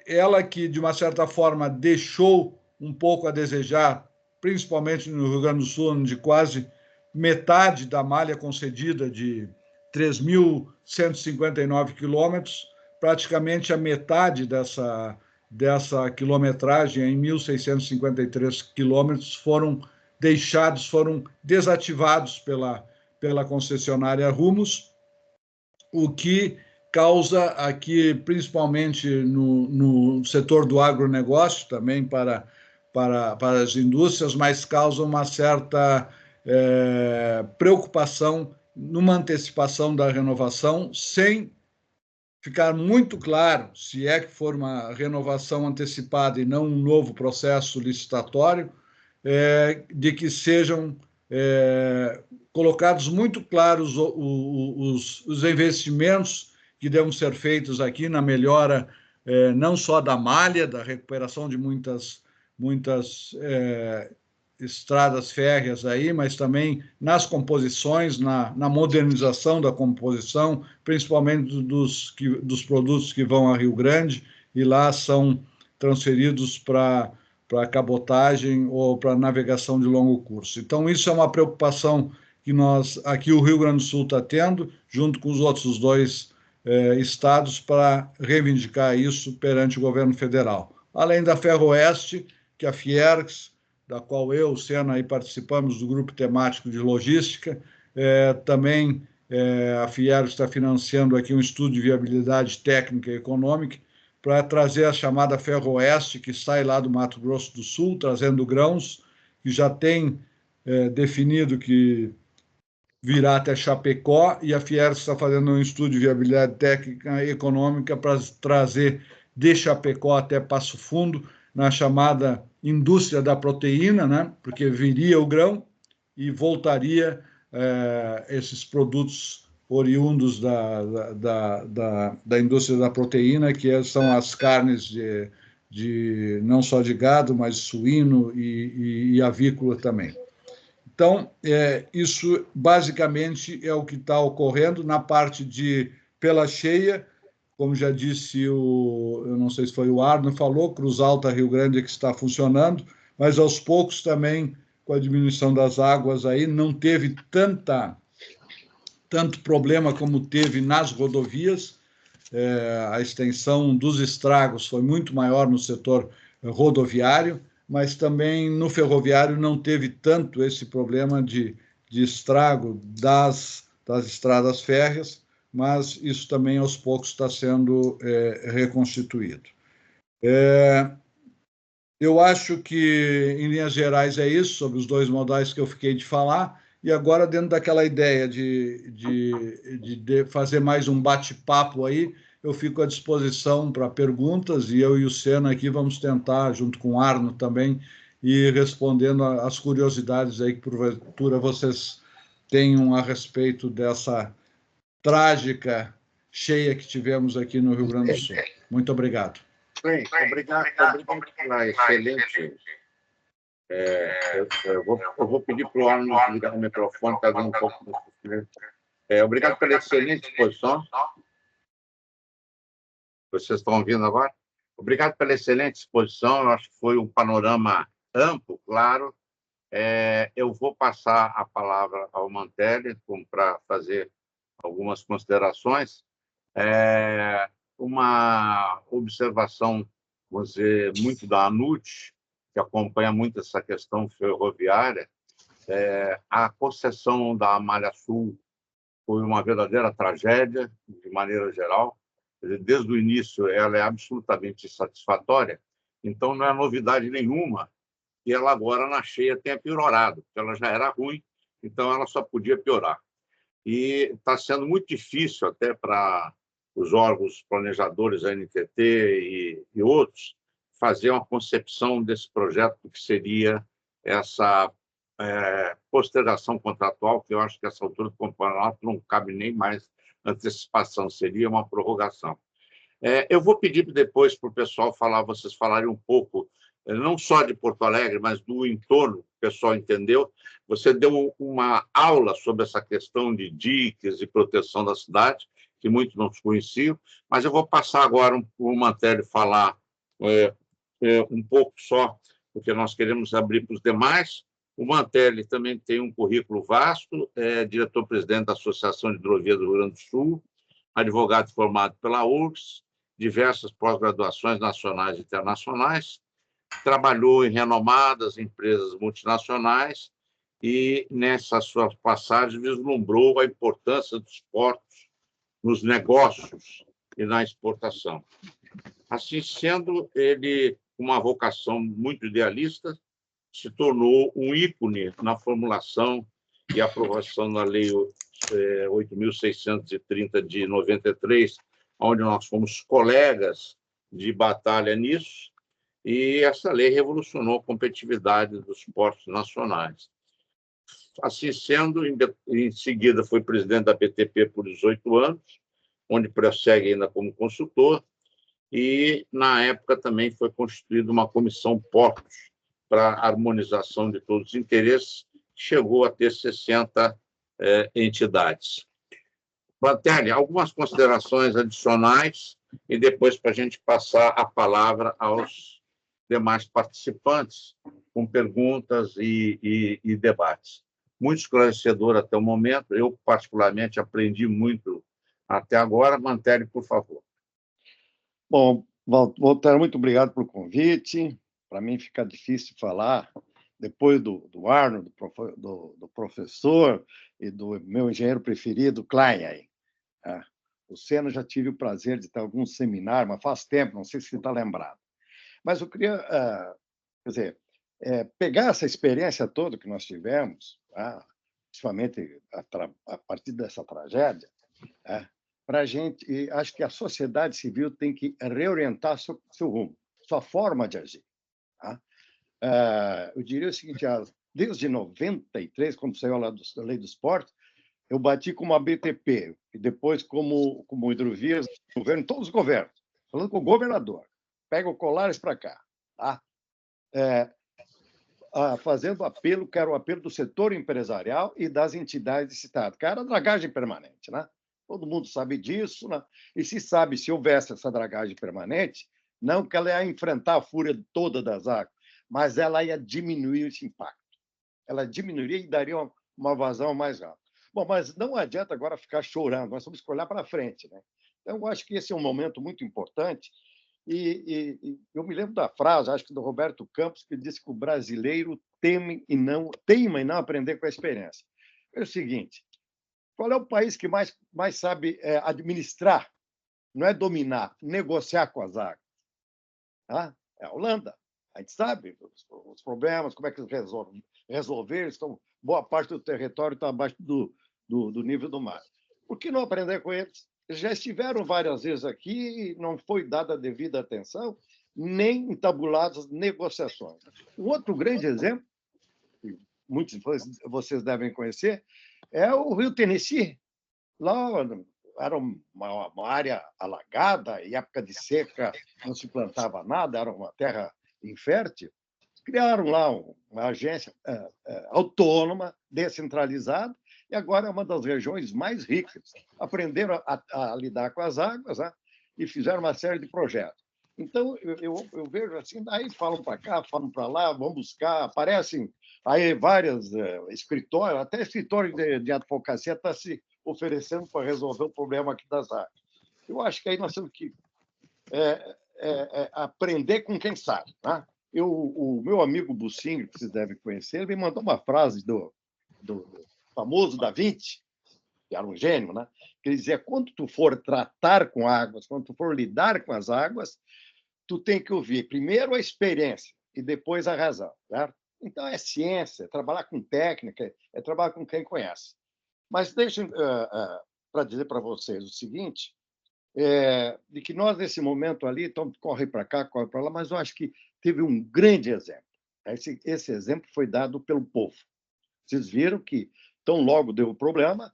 ela que, de uma certa forma, deixou um pouco a desejar, principalmente no Rio Grande do Sul, onde quase metade da malha concedida de 3.159 quilômetros, praticamente a metade dessa quilometragem, em 1.653 quilômetros, foram desativados pela concessionária Rumos, o que causa aqui, principalmente no setor do agronegócio, também para as indústrias, mas causa uma certa preocupação numa antecipação da renovação, sem ficar muito claro, se é que for uma renovação antecipada e não um novo processo licitatório, de que sejam colocados muito claros os investimentos que devem ser feitos aqui na melhora não só da malha, da recuperação de muitas estradas férreas aí, mas também nas composições, na modernização da composição, principalmente dos produtos que vão a Rio Grande e lá são transferidos para cabotagem ou para navegação de longo curso. Então, isso é uma preocupação que nós, aqui o Rio Grande do Sul está tendo, junto com os outros dois estados, para reivindicar isso perante o governo federal. Além da Ferroeste, que a Fiergs, da qual eu, o Sena, aí participamos do grupo temático de logística, também a Fiergs está financiando aqui um estudo de viabilidade técnica e econômica para trazer a chamada Ferroeste, que sai lá do Mato Grosso do Sul, trazendo grãos, que já tem definido que virá até Chapecó, e a Fiergs está fazendo um estudo de viabilidade técnica e econômica para trazer de Chapecó até Passo Fundo, na chamada indústria da proteína, né? Porque viria o grão e voltaria esses produtos oriundos da indústria da proteína, que são as carnes não só de gado, mas suíno e avícola também. Então, isso basicamente é o que está ocorrendo na parte de Pela Cheia. Como já disse, eu não sei se foi o Arno, falou, Cruz Alta, Rio Grande, que está funcionando, mas aos poucos também, com a diminuição das águas aí, não teve tanto problema como teve nas rodovias. A extensão dos estragos foi muito maior no setor rodoviário, mas também no ferroviário não teve tanto esse problema de estrago das estradas férreas, mas isso também aos poucos está sendo reconstituído. Eu acho que, em linhas gerais, é isso, sobre os dois modais que eu fiquei de falar, e agora, dentro daquela ideia de fazer mais um bate-papo aí, eu fico à disposição para perguntas, e eu e o Sena aqui vamos tentar, junto com o Arno também, ir respondendo às curiosidades aí que, porventura, vocês tenham a respeito dessa trágica cheia que tivemos aqui no Rio Grande do Sul. Muito obrigado. Bem, obrigado pela excelente... eu vou pedir para o Arno ligar o microfone, está dando um pouco de... obrigado pela excelente exposição. Vocês estão ouvindo agora? Obrigado pela excelente exposição, eu acho que foi um panorama amplo, claro. Eu vou passar a palavra ao Mantelli para fazer algumas considerações. Uma observação, vamos dizer, muito da ANUT, que acompanha muito essa questão ferroviária. A concessão da Malha Sul foi uma verdadeira tragédia, de maneira geral. Desde o início, ela é absolutamente insatisfatória, então não é novidade nenhuma que ela agora, na cheia, tenha piorado, porque ela já era ruim, então ela só podia piorar. E está sendo muito difícil até para os órgãos planejadores, a NTT e outros, fazer uma concepção desse projeto que seria essa postergação contratual, que eu acho que essa altura do campeonato não cabe nem mais antecipação, seria uma prorrogação. Eu vou pedir depois para o pessoal vocês falarem um pouco, não só de Porto Alegre, mas do entorno, que o pessoal entendeu. Você deu uma aula sobre essa questão de diques e proteção da cidade, que muitos não conheciam, mas eu vou passar agora para o Mantelli falar um pouco só, porque nós queremos abrir para os demais. O Mantelli também tem um currículo vasto, é diretor-presidente da Associação de Hidrovia do Rio Grande do Sul, advogado formado pela URGS, diversas pós-graduações nacionais e internacionais, trabalhou em renomadas empresas multinacionais e, nessa sua passagem, vislumbrou a importância dos portos nos negócios e na exportação. Assim sendo, ele, com uma vocação muito idealista, se tornou um ícone na formulação e aprovação da Lei 8.630 de 93, onde nós fomos colegas de batalha nisso, e essa lei revolucionou a competitividade dos portos nacionais. Assim sendo, em seguida foi presidente da BTP por 18 anos, onde prossegue ainda como consultor, e, na época, também foi constituída uma comissão portos para a harmonização de todos os interesses, chegou a ter 60 entidades. Mantelli, algumas considerações adicionais e depois para a gente passar a palavra aos demais participantes com perguntas e debates. Muito esclarecedor até o momento. Eu, particularmente, aprendi muito até agora. Mantelli, por favor. Bom, Walter, muito obrigado pelo convite. Para mim fica difícil falar depois do Arno, do professor e do meu engenheiro preferido, Klein. Aí. O Senna já tive o prazer de ter algum seminário, mas faz tempo, não sei se você está lembrado. Mas eu queria, quer dizer, pegar essa experiência toda que nós tivemos, principalmente a partir dessa tragédia, para a gente, e acho que a sociedade civil tem que reorientar seu rumo, sua forma de agir. Eu diria o seguinte, desde 93, quando saiu a Lei do Esporte, eu bati como a BTP, e depois como hidrovias, governo, todos os governos, falando com o governador. Pega o Colares para cá. Fazendo apelo, que era o apelo do setor empresarial e das entidades de Estado, que era a dragagem permanente. Né? Todo mundo sabe disso, né? E se sabe, se houvesse essa dragagem permanente, não que ela ia enfrentar a fúria toda das águas, mas ela ia diminuir esse impacto. Ela diminuiria e daria uma vazão mais rápida. Bom, mas não adianta agora ficar chorando, nós temos que olhar para frente. Né? Então, eu acho que esse é um momento muito importante. E eu me lembro da frase, acho que do Roberto Campos, que disse que o brasileiro teima e não aprender com a experiência. É o seguinte, qual é o país que mais sabe administrar, não é dominar, negociar com as águas? É a Holanda. A gente sabe os problemas, como é que eles resolveram, boa parte do território está abaixo do nível do mar. Por que não aprender com eles? Eles já estiveram várias vezes aqui e não foi dada a devida atenção, nem entabuladas negociações. Um outro grande exemplo, que muitos de vocês devem conhecer, é o Rio Tennessee. Lá era uma área alagada, em época de seca não se plantava nada, era uma terra infértil. Criaram lá uma agência autônoma, descentralizada, e agora é uma das regiões mais ricas. Aprenderam a lidar com as águas, né? E fizeram uma série de projetos. Então, eu vejo assim, daí falam para cá, falam para lá, vão buscar, aparecem aí vários escritórios, até escritório de advocacia está se oferecendo para resolver o problema aqui das águas. Eu acho que aí nós temos que aprender com quem sabe. Né? O meu amigo Bucinho, que vocês devem conhecer, ele me mandou uma frase do famoso Da Vinci, que era um gênio, né? Que ele dizia, quando tu for tratar com águas, quando tu for lidar com as águas, tu tem que ouvir primeiro a experiência e depois a razão. Certo? Então, é ciência, é trabalhar com técnica, é trabalhar com quem conhece. Mas deixem para dizer para vocês o seguinte, de que nós, nesse momento ali, então, corre para cá, corre para lá, mas eu acho que teve um grande exemplo. Esse exemplo foi dado pelo povo. Vocês viram que, tão logo deu o problema,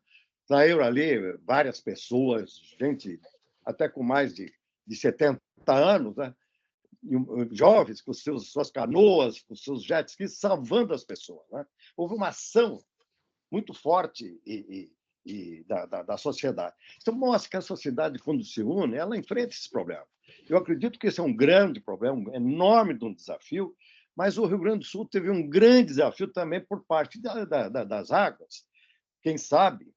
saíram ali várias pessoas, gente até com mais de 70 anos, né? Jovens, com suas canoas, com seus jet skis, salvando as pessoas. Né? Houve uma ação muito forte da sociedade. Então, mostra que a sociedade, quando se une, ela enfrenta esses problemas. Eu acredito que esse é um grande problema, um enorme de um desafio, mas o Rio Grande do Sul teve um grande desafio também por parte das águas. Quem sabe,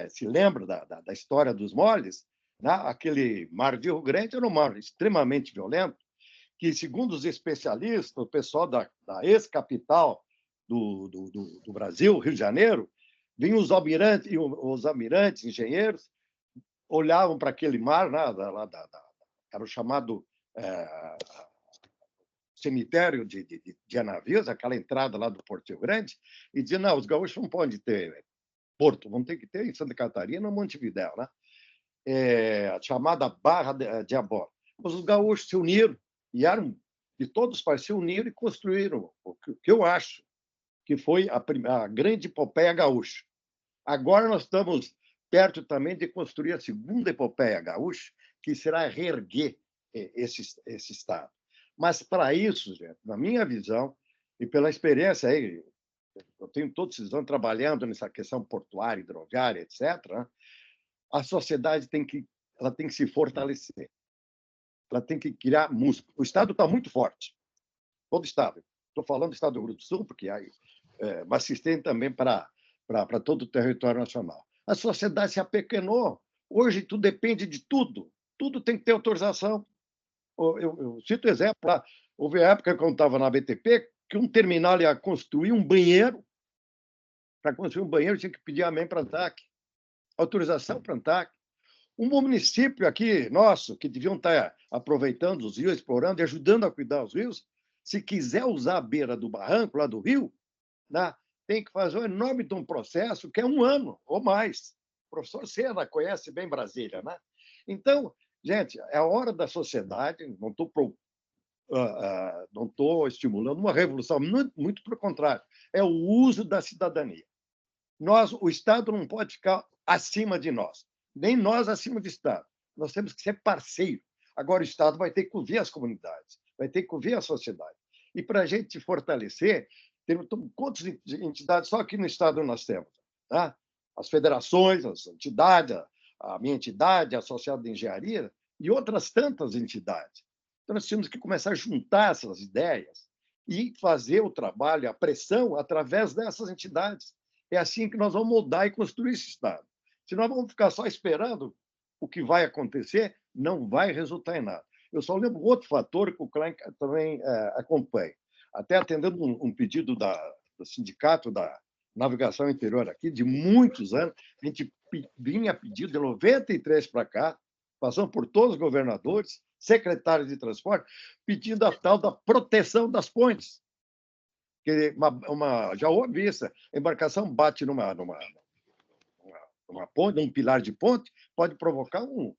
se lembra da história dos moles, né? Aquele mar de Rio Grande era um mar extremamente violento, que, segundo os especialistas, o pessoal da ex-capital do Brasil, Rio de Janeiro, vinham os almirantes, engenheiros, olhavam para aquele mar, né, era o chamado cemitério de navios, aquela entrada lá do Porto Rio Grande, e diziam, não, os gaúchos não podem ter porto, vão ter que ter em Santa Catarina ou Montevidéu, né? A chamada Barra de Abó. Mas os gaúchos se uniram, e todos se uniram e construíram o que eu acho que foi a grande epopeia gaúcha. Agora nós estamos perto também de construir a segunda epopeia gaúcha, que será reerguer esse Estado. Mas, para isso, gente, na minha visão, e pela experiência aí, eu tenho todos esses anos trabalhando nessa questão portuária, hidroviária, etc., né? A sociedade tem que se fortalecer. Ela tem que criar músculo. O Estado está muito forte. Todo o Estado. Estou falando do Estado do Rio Grande do Sul, porque aí, mas se estende também para todo o território nacional. A sociedade se apequenou. Hoje, tudo depende de tudo. Tudo tem que ter autorização. Eu cito exemplo. Lá, houve época, quando estava na BTP, que um terminal ia construir um banheiro. Para construir um banheiro, tinha que pedir amém para a ANTAC. Autorização para a ANTAC. Um município aqui, nosso, que deviam estar aproveitando os rios, explorando e ajudando a cuidar dos rios, se quiser usar a beira do barranco, lá do rio, né, tem que fazer um enorme de um processo, que é 1 ano ou mais. O professor Sena conhece bem Brasília, né? Então, gente, é a hora da sociedade, não estou estimulando uma revolução, muito pelo contrário, é o uso da cidadania. O Estado não pode ficar acima de nós, nem nós acima do Estado. Nós temos que ser parceiro. Agora, o Estado vai ter que ouvir as comunidades, vai ter que ouvir a sociedade. E para a gente fortalecer, quantas entidades só aqui no Estado nós temos? Tá? As federações, as entidades, a minha entidade, a Associação de Engenharia e outras tantas entidades. Então, nós temos que começar a juntar essas ideias e fazer o trabalho, a pressão, através dessas entidades. É assim que nós vamos moldar e construir esse Estado. Se nós vamos ficar só esperando o que vai acontecer, não vai resultar em nada. Eu só lembro outro fator que o Klein também acompanha. Até atendendo um pedido do Sindicato da Navegação Interior aqui, de muitos anos, a gente vinha pedido de 93 para cá, passando por todos os governadores, secretários de transporte, pedindo a tal da proteção das pontes. Que já houve isso, a embarcação bate numa ponte, num pilar de ponte, pode provocar um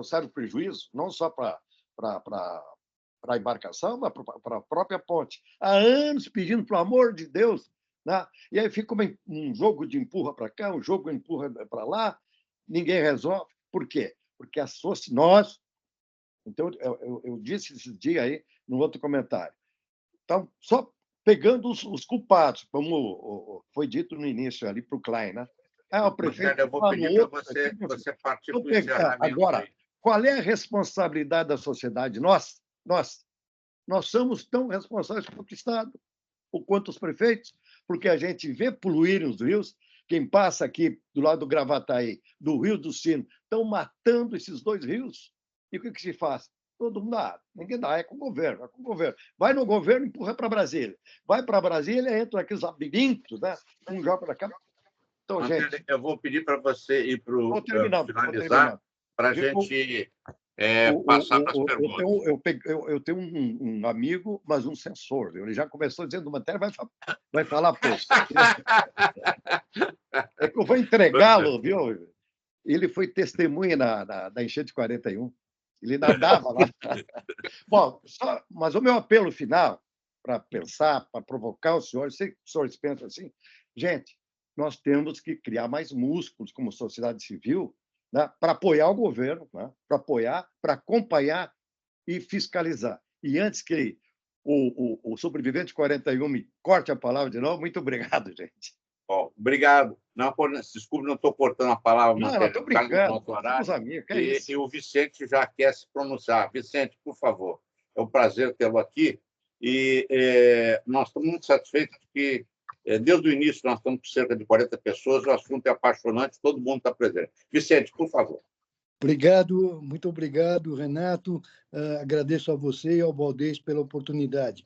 sério prejuízo, não só para a embarcação, mas para a própria ponte. Há anos pedindo, pelo amor de Deus, né? E aí fica um jogo de empurra para cá, um jogo de empurra para lá, ninguém resolve. Por quê? Porque nós... Então, eu disse esse dia aí, no outro comentário, então, só pegando os culpados, como foi dito no início ali para o Klein, né? O prefeito... Eu vou pedir para você partir para o encerramento. Agora, qual é a responsabilidade da sociedade? Nós somos tão responsáveis quanto o Estado, ou quanto os prefeitos, porque a gente vê poluírem os rios. Quem passa aqui do lado do Gravataí, do Rio do Sino, estão matando esses 2 rios. E o que se faz? Todo mundo ninguém dá, é com o governo, Vai no governo, empurra para Brasília. Vai para Brasília, entra naqueles labirintos, né? Um joga para cá. Então, gente... Eu vou pedir para você ir para o finalizar, para a gente passar para as perguntas. Eu tenho um amigo, mas um censor. Ele já começou dizendo matéria, vai falar pouco. É que eu vou entregá-lo, viu? Ele foi testemunha da enchente de 41. Ele nadava lá. Bom, mas o meu apelo final, para pensar, para provocar os senhores, sei que os senhores pensam assim, gente, nós temos que criar mais músculos como sociedade civil, né, para apoiar o governo, né, para apoiar, para acompanhar e fiscalizar. E antes que o sobrevivente de 41 me corte a palavra de novo, muito obrigado, gente. Bom, obrigado. Desculpe, não estou cortando a palavra. Não, estou brincando. Somos amigos, que é isso? E o Vicente já quer se pronunciar. Vicente, por favor, é um prazer tê-lo aqui. E nós estamos muito satisfeitos que, desde o início, nós estamos com cerca de 40 pessoas, o assunto é apaixonante, todo mundo está presente. Vicente, por favor. Obrigado, muito obrigado, Renato. Agradeço a você e ao Valdez pela oportunidade.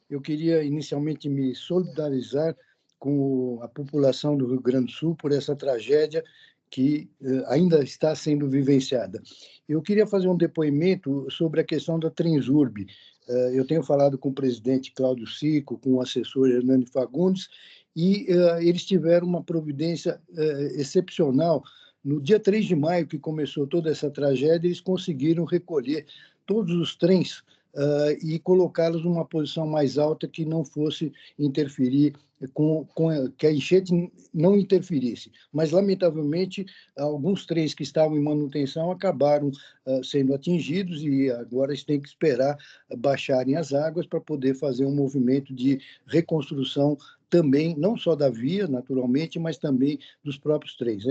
Eu queria inicialmente me solidarizar com a população do Rio Grande do Sul por essa tragédia que ainda está sendo vivenciada. Eu queria fazer um depoimento sobre a questão da Transurb. Eu tenho falado com o presidente Cláudio Cico, com o assessor Hernani Fagundes, e eles tiveram uma providência excepcional. No dia 3 de maio, que começou toda essa tragédia, eles conseguiram recolher todos os trens e colocá-los numa posição mais alta que não fosse interferir que a enchente não interferisse. Mas, lamentavelmente, alguns trens que estavam em manutenção acabaram sendo atingidos e agora eles têm que esperar baixarem as águas para poder fazer um movimento de reconstrução também, não só da via, naturalmente, mas também dos próprios trens.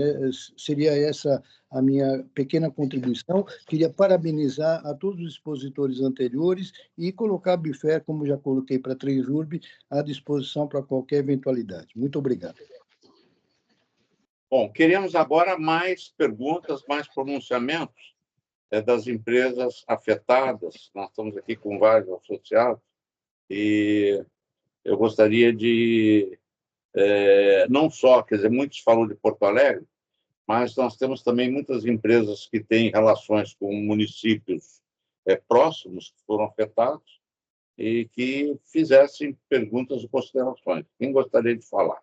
Seria essa a minha pequena contribuição. Queria parabenizar a todos os expositores anteriores e colocar a Bifer, como já coloquei para a Transurb, à disposição para qualquer eventualidade. Muito obrigado. Bom, queremos agora mais perguntas, mais pronunciamentos das empresas afetadas. Nós estamos aqui com vários associados e eu gostaria de, não só, quer dizer, muitos falam de Porto Alegre, mas nós temos também muitas empresas que têm relações com municípios próximos que foram afetados e que fizessem perguntas e considerações. Quem gostaria de falar?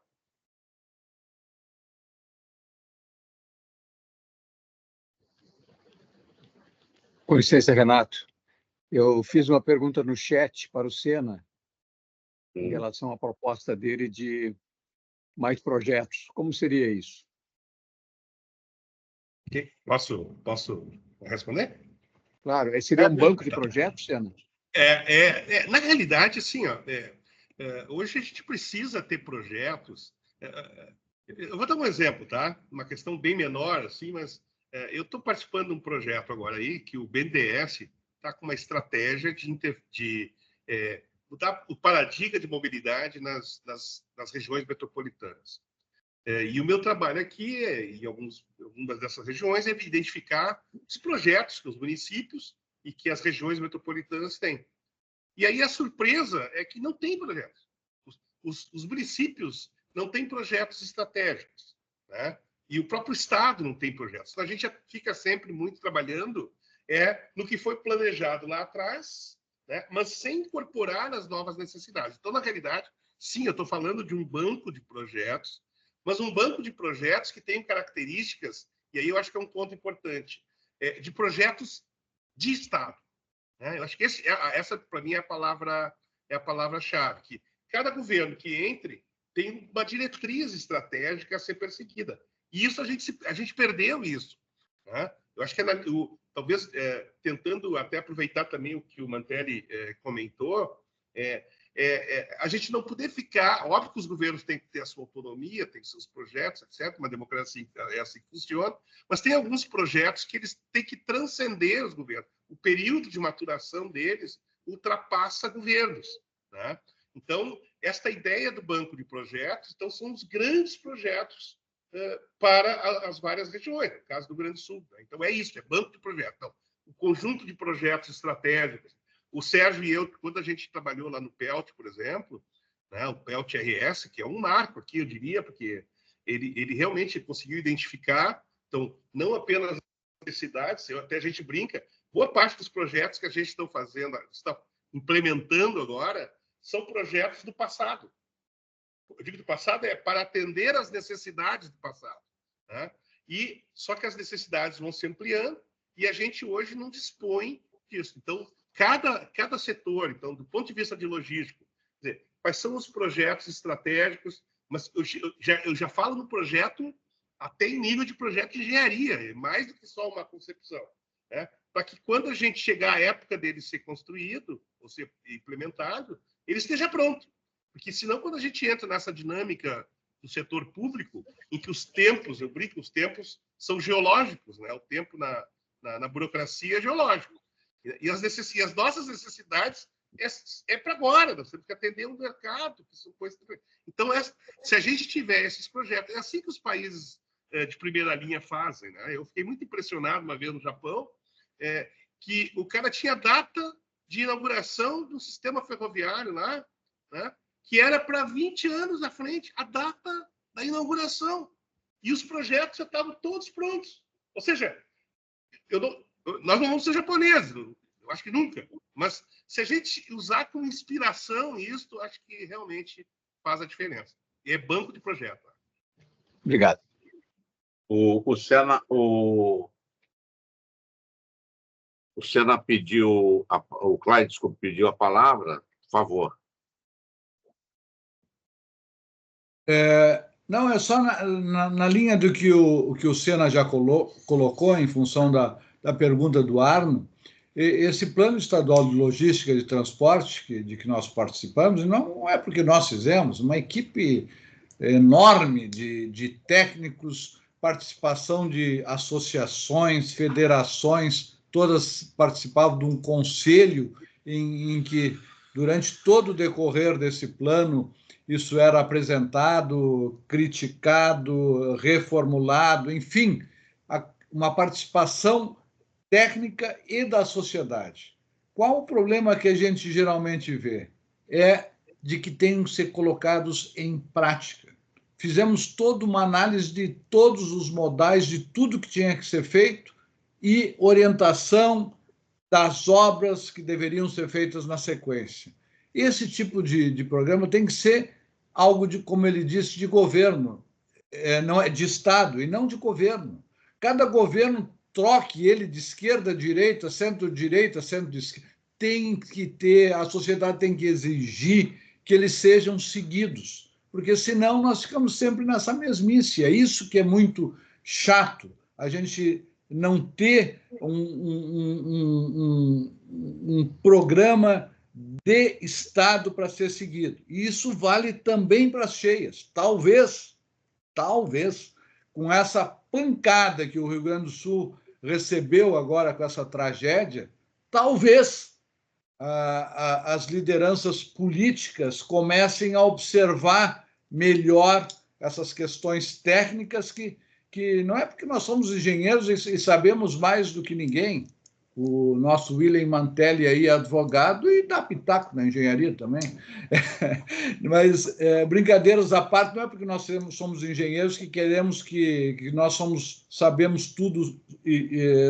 Com licença, Renato. Eu fiz uma pergunta no chat para o Sena em relação à proposta dele de mais projetos. Como seria isso? Posso responder? Claro, seria um banco de projetos, Sena? Na realidade, assim, hoje a gente precisa ter projetos. Eu vou dar um exemplo, tá? Uma questão bem menor, assim, mas eu estou participando de um projeto agora aí que o BNDES está com uma estratégia de mudar o paradigma de mobilidade nas regiões metropolitanas. E o meu trabalho aqui, em algumas dessas regiões, é identificar os projetos que os municípios e que as regiões metropolitanas têm. E aí a surpresa é que não tem projetos. Os municípios não têm projetos estratégicos, né? E o próprio Estado não tem projetos. Então, a gente fica sempre muito trabalhando no que foi planejado lá atrás, né? Mas sem incorporar as novas necessidades. Então, na realidade, sim, eu estou falando de um banco de projetos, mas um banco de projetos que tem características, e aí eu acho que é um ponto importante, de projetos de Estado. Né? Eu acho que essa, para mim, é a palavra-chave, que cada governo que entre tem uma diretriz estratégica a ser perseguida. E isso a gente perdeu isso. Né? Eu acho que talvez, tentando até aproveitar também o que o Mantelli comentou, a gente não poder ficar... Óbvio que os governos têm que ter a sua autonomia, têm seus projetos, etc. Uma democracia é assim que funciona, mas tem alguns projetos que eles têm que transcender os governos. O período de maturação deles ultrapassa governos. Né? Então, esta ideia do banco de projetos, então, são os grandes projetos para as várias regiões, no caso do Rio Grande do Sul. Né? Então, é isso, é banco de projetos. Então, o conjunto de projetos estratégicos. O Sérgio e eu, quando a gente trabalhou lá no PELT, por exemplo, né, o PELT RS, que é um marco aqui, eu diria, porque ele realmente conseguiu identificar, então, não apenas as necessidades, até a gente brinca, boa parte dos projetos que a gente está implementando agora, são projetos do passado. Eu digo do passado para atender às necessidades do passado. Né? Só que as necessidades vão se ampliando e a gente hoje não dispõe disso. Então, cada setor, então, do ponto de vista de logístico, quer dizer, quais são os projetos estratégicos, mas eu já falo no projeto até em nível de projeto de engenharia, mais do que só uma concepção. Né? Para que quando a gente chegar à época dele ser construído ou ser implementado, ele esteja pronto. Porque senão, quando a gente entra nessa dinâmica do setor público, em que os tempos, eu brinco, os tempos são geológicos, né? O tempo na burocracia é geológico. E as nossas necessidades é para agora, nós temos que atender um mercado, que são coisas... Então, se a gente tiver esses projetos, é assim que os países de primeira linha fazem. Né? Eu fiquei muito impressionado uma vez no Japão, que o cara tinha data de inauguração do sistema ferroviário lá, né? Que era para 20 anos à frente, a data da inauguração. E os projetos já estavam todos prontos. Ou seja, nós não vamos ser japoneses, eu acho que nunca. Mas se a gente usar como inspiração isso, acho que realmente faz a diferença. E é banco de projeto. Obrigado. O Sena, O Sena pediu, o Clyde, desculpa, pediu a palavra, por favor. Não, é só na linha do que o Sena já colocou em função da pergunta do Arno. Esse plano estadual de logística e de transporte de que nós participamos, não é porque nós fizemos, uma equipe enorme de técnicos, participação de associações, federações, todas participavam de um conselho em que, durante todo o decorrer desse plano, isso era apresentado, criticado, reformulado, enfim, uma participação técnica e da sociedade. Qual o problema que a gente geralmente vê? É de que têm que ser colocados em prática. Fizemos toda uma análise de todos os modais, de tudo que tinha que ser feito e orientação das obras que deveriam ser feitas na sequência. Esse tipo de programa tem que ser algo de, como ele disse, de governo, não é de Estado e não de governo. Cada governo, troque ele de esquerda a direita, centro-direita, centro-esquerda, tem que ter, a sociedade tem que exigir que eles sejam seguidos, porque senão nós ficamos sempre nessa mesmice. É isso que é muito chato, a gente não ter um programa de Estado para ser seguido. E isso vale também para as cheias. Talvez, com essa pancada que o Rio Grande do Sul recebeu agora com essa tragédia, talvez as lideranças políticas comecem a observar melhor essas questões técnicas que não é porque nós somos engenheiros e sabemos mais do que ninguém. O nosso William Mantelli aí é advogado e dá pitaco na engenharia também. Mas, brincadeiras à parte, não é porque nós somos engenheiros que queremos que nós sabemos tudo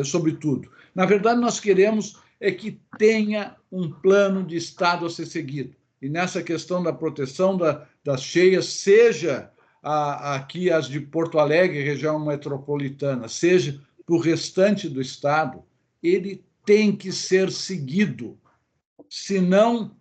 sobre tudo. Na verdade, nós queremos que tenha um plano de Estado a ser seguido. E nessa questão da proteção das cheias, seja aqui as de Porto Alegre, região metropolitana, seja para o restante do Estado, ele tem que ser seguido. Senão,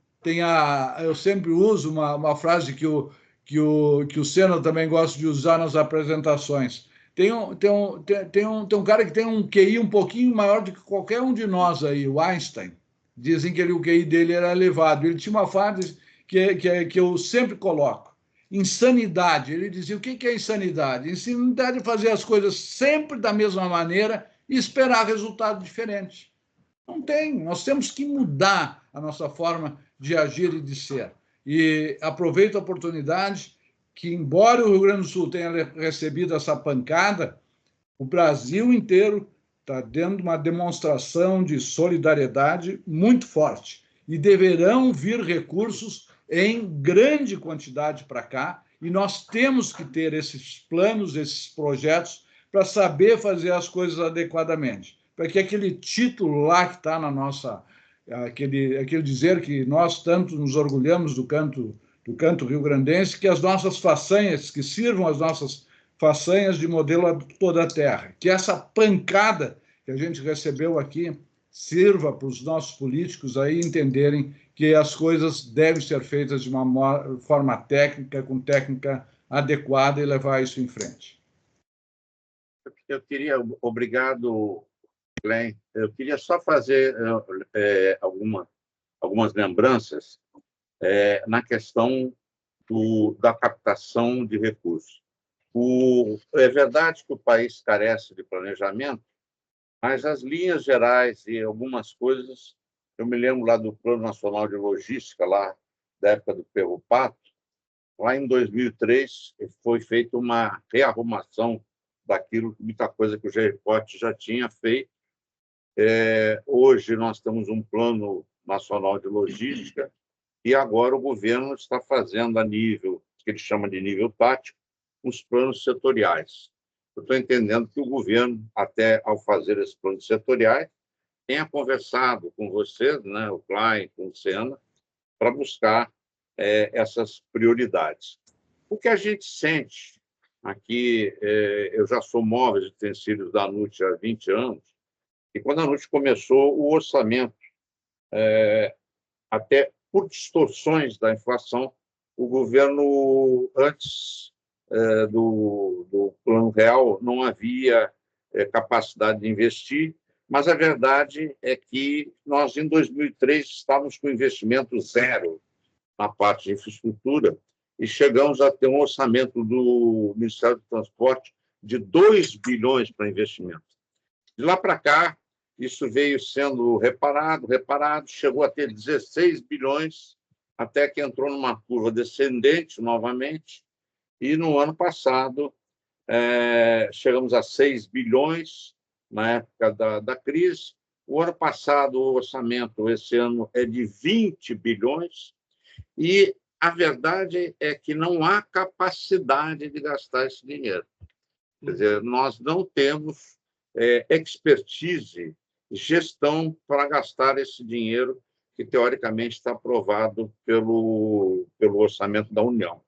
eu sempre uso uma frase que o Sena também gosta de usar nas apresentações. Tem um cara que tem um QI um pouquinho maior do que qualquer um de nós aí, o Einstein. Dizem que o QI dele era elevado. Ele tinha uma frase que eu sempre coloco. Insanidade. Ele dizia, o que é insanidade? Insanidade é fazer as coisas sempre da mesma maneira e esperar resultado diferente. Não tem. Nós temos que mudar a nossa forma de agir e de ser. E aproveito a oportunidade que, embora o Rio Grande do Sul tenha recebido essa pancada, o Brasil inteiro está dando uma demonstração de solidariedade muito forte. E deverão vir recursos em grande quantidade para cá, e nós temos que ter esses planos, esses projetos, para saber fazer as coisas adequadamente. Para que aquele título lá que está na nossa... Aquele dizer que nós tanto nos orgulhamos do canto rio-grandense, que as nossas façanhas, que sirvam as nossas façanhas de modelo a toda a terra. Que essa pancada que a gente recebeu aqui sirva para os nossos políticos aí entenderem que as coisas devem ser feitas de uma forma técnica, com técnica adequada e levar isso em frente. Eu queria, obrigado, Glenn. Eu queria só fazer algumas lembranças na questão da captação de recursos. É verdade que o país carece de planejamento, mas as linhas gerais e algumas coisas, eu me lembro lá do Plano Nacional de Logística, lá da época do Perro Pato, lá em 2003 foi feita uma rearrumação daquilo, muita coisa que o GERPOT já tinha feito. Hoje nós temos um Plano Nacional de Logística e agora o governo está fazendo a nível, que ele chama de nível tático, os planos setoriais. Eu estou entendendo que o governo, até ao fazer esses planos setoriais, tenha conversado com vocês, né, o Klein, com o Sena, para buscar essas prioridades. O que a gente sente aqui, eu já sou móveis e utensílios da NUT há 20 anos, E quando a noite começou, o orçamento, até por distorções da inflação, o governo, antes do Plano Real, não havia capacidade de investir, mas a verdade é que nós, em 2003, estávamos com investimento zero na parte de infraestrutura e chegamos a ter um orçamento do Ministério do Transporte de 2 bilhões para investimento. De lá para cá, isso veio sendo reparado, chegou a ter 16 bilhões, até que entrou numa curva descendente novamente, e no ano passado chegamos a 6 bilhões, na época da crise. O ano passado, o orçamento, esse ano, é de 20 bilhões, e a verdade é que não há capacidade de gastar esse dinheiro. Quer dizer, nós não temos expertise, gestão para gastar esse dinheiro que, teoricamente, está aprovado pelo orçamento da União.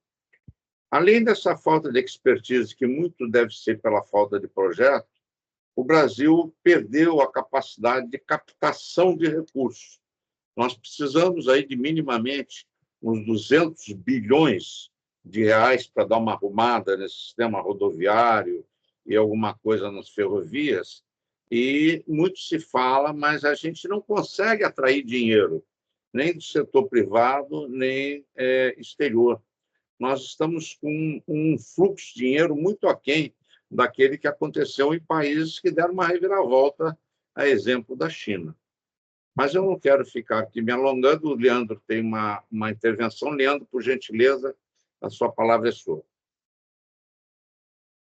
Além dessa falta de expertise, que muito deve ser pela falta de projeto, o Brasil perdeu a capacidade de captação de recursos. Nós precisamos aí de minimamente uns 200 bilhões de reais para dar uma arrumada nesse sistema rodoviário e alguma coisa nas ferrovias, e muito se fala, mas a gente não consegue atrair dinheiro, nem do setor privado, nem exterior. Nós estamos com um fluxo de dinheiro muito aquém daquele que aconteceu em países que deram uma reviravolta, a exemplo da China. Mas eu não quero ficar aqui me alongando. O Leandro tem uma intervenção. Leandro, por gentileza, a sua palavra é sua.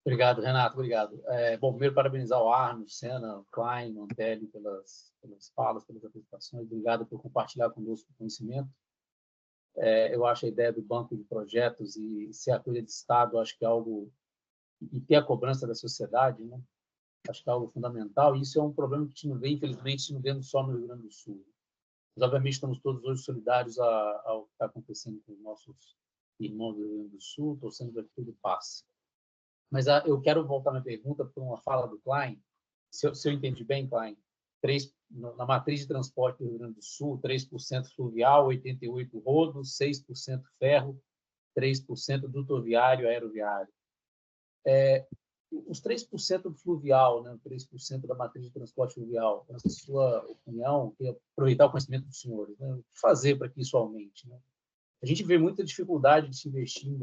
Obrigado, Renato, obrigado. Bom, primeiro, parabenizar o Arno, o Senna, o Klein, o Mantelli pelas falas, pelas apresentações. Obrigado por compartilhar conosco o conhecimento. Eu acho a ideia do banco de projetos e ser a coisa de Estado, acho que é algo... E ter a cobrança da sociedade, né? Acho que é algo fundamental. E isso é um problema que a gente não vê, infelizmente, não vemos só no Rio Grande do Sul. Mas, obviamente, estamos todos hoje solidários ao que está acontecendo com os nossos irmãos do Rio Grande do Sul, torcendo para que tudo passe. Mas eu quero voltar minha pergunta para uma fala do Klein. Se eu entendi bem, Klein, na matriz de transporte do Rio Grande do Sul, 3% fluvial, 88% rodo, 6% ferro, 3% dutoviário, aeroviário. Os 3% do fluvial, né, 3% da matriz de transporte fluvial, na sua opinião, queria aproveitar o conhecimento dos senhores, né, o que fazer para que isso aumente, né? A gente vê muita dificuldade de se investir em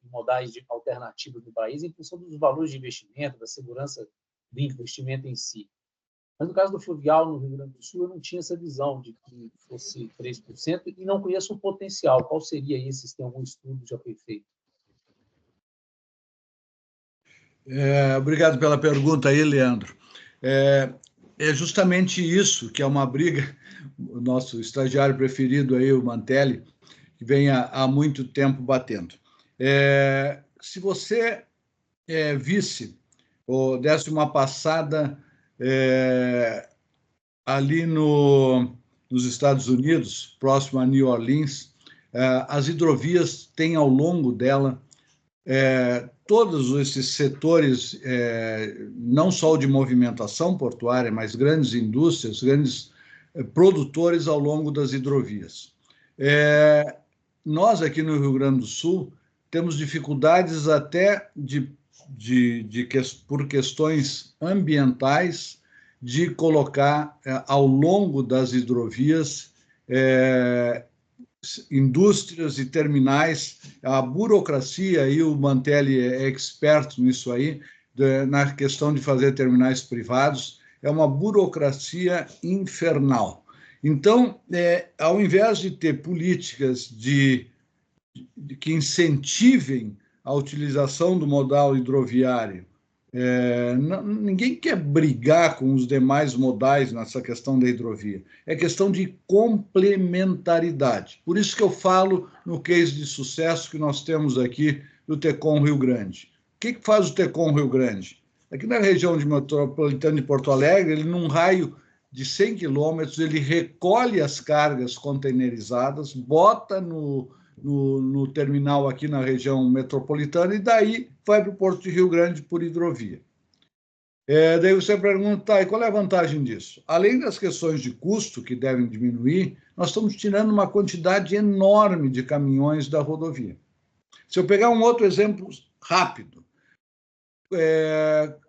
modais alternativos no país em função dos valores de investimento, da segurança do investimento em si. Mas no caso do fluvial no Rio Grande do Sul, eu não tinha essa visão de que fosse 3% e não conheço o potencial. Qual seria esse? Se tem algum estudo já foi feito? Obrigado pela pergunta aí, Leandro. É justamente isso que é uma briga. O nosso estagiário preferido aí, o Mantelli, que vem há muito tempo batendo. Se você visse ou desse uma passada ali nos Estados Unidos, próximo a New Orleans, as hidrovias têm ao longo dela todos esses setores, não só de movimentação portuária, mas grandes indústrias, grandes produtores ao longo das hidrovias. Nós, aqui no Rio Grande do Sul, temos dificuldades até por questões ambientais de colocar ao longo das hidrovias indústrias e terminais. A burocracia, e o Mantelli é experto nisso aí, na questão de fazer terminais privados, é uma burocracia infernal. Então, ao invés de ter políticas que incentivem a utilização do modal hidroviário, ninguém quer brigar com os demais modais nessa questão da hidrovia. É questão de complementaridade. Por isso que eu falo no case de sucesso que nós temos aqui do Tecom Rio Grande. O que faz o Tecom Rio Grande? Aqui na região metropolitana de Porto Alegre, ele, num raio de 100 quilômetros, ele recolhe as cargas containerizadas, bota no terminal aqui na região metropolitana e daí vai para o Porto de Rio Grande por hidrovia. Daí você pergunta, e qual é a vantagem disso? Além das questões de custo, que devem diminuir, nós estamos tirando uma quantidade enorme de caminhões da rodovia. Se eu pegar um outro exemplo rápido,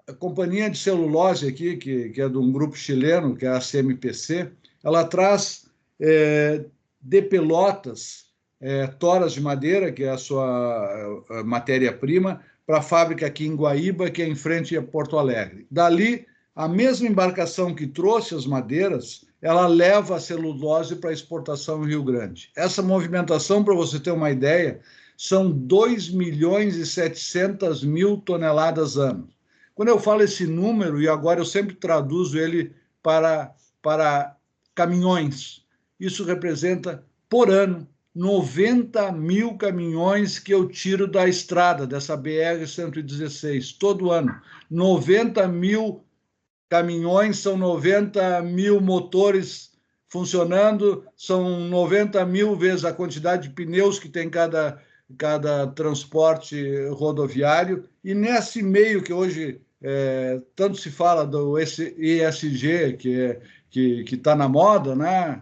a companhia de celulose aqui, que é de um grupo chileno, que é a CMPC, ela traz de Pelotas toras de madeira, que é a sua matéria-prima, para a fábrica aqui em Guaíba, que é em frente a Porto Alegre. Dali, a mesma embarcação que trouxe as madeiras, ela leva a celulose para exportação em Rio Grande. Essa movimentação, para você ter uma ideia, são 2.700.000 toneladas ano. Quando eu falo esse número, e agora eu sempre traduzo ele para caminhões, isso representa, por ano, 90.000 caminhões que eu tiro da estrada, dessa BR-116, todo ano. 90.000 caminhões, são 90.000 motores funcionando, são 90.000 vezes a quantidade de pneus que tem cada transporte rodoviário, e nesse meio que hoje tanto se fala do ESG, que está na moda, né?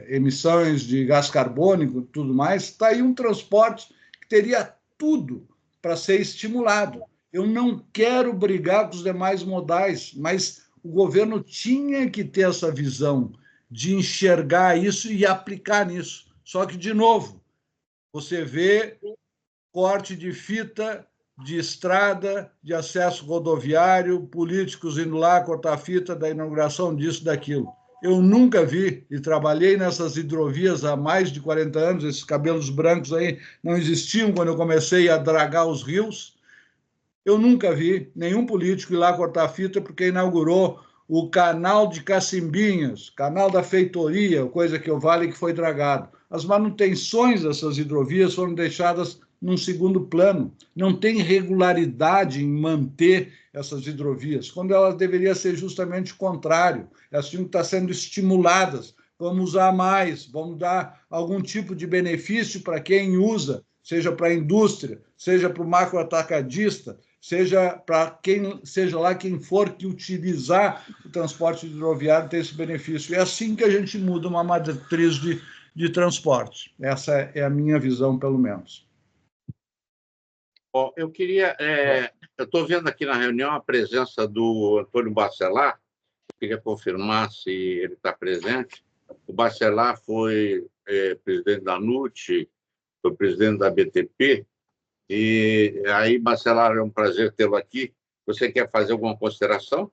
Emissões de gás carbônico, tudo mais, está aí um transporte que teria tudo para ser estimulado. Eu não quero brigar com os demais modais, mas o governo tinha que ter essa visão de enxergar isso e aplicar nisso. Só que, de novo, você vê corte de fita de estrada, de acesso rodoviário, políticos indo lá cortar a fita da inauguração disso, daquilo. Eu nunca vi, e trabalhei nessas hidrovias há mais de 40 anos, esses cabelos brancos aí não existiam quando eu comecei a dragar os rios. Eu nunca vi nenhum político ir lá cortar a fita porque inaugurou o canal de Cacimbinhas, canal da Feitoria, coisa que eu vale que foi dragado. As manutenções dessas hidrovias foram deixadas num segundo plano. Não tem regularidade em manter essas hidrovias, quando elas deveriam ser justamente o contrário. Elas tinham que estar sendo estimuladas. Vamos usar mais, vamos dar algum tipo de benefício para quem usa, seja para a indústria, seja para o macroatacadista, seja para quem, seja lá quem for que utilizar o transporte hidroviário ter esse benefício. É assim que a gente muda uma matriz de transporte. Essa é a minha visão, pelo menos. Bom, eu queria... eu estou vendo aqui na reunião a presença do Antônio Bacelar. Eu queria confirmar se ele está presente. O Bacelar foi presidente da NUT, foi presidente da BTP. E aí, Bacelar, é um prazer tê-lo aqui. Você quer fazer alguma consideração?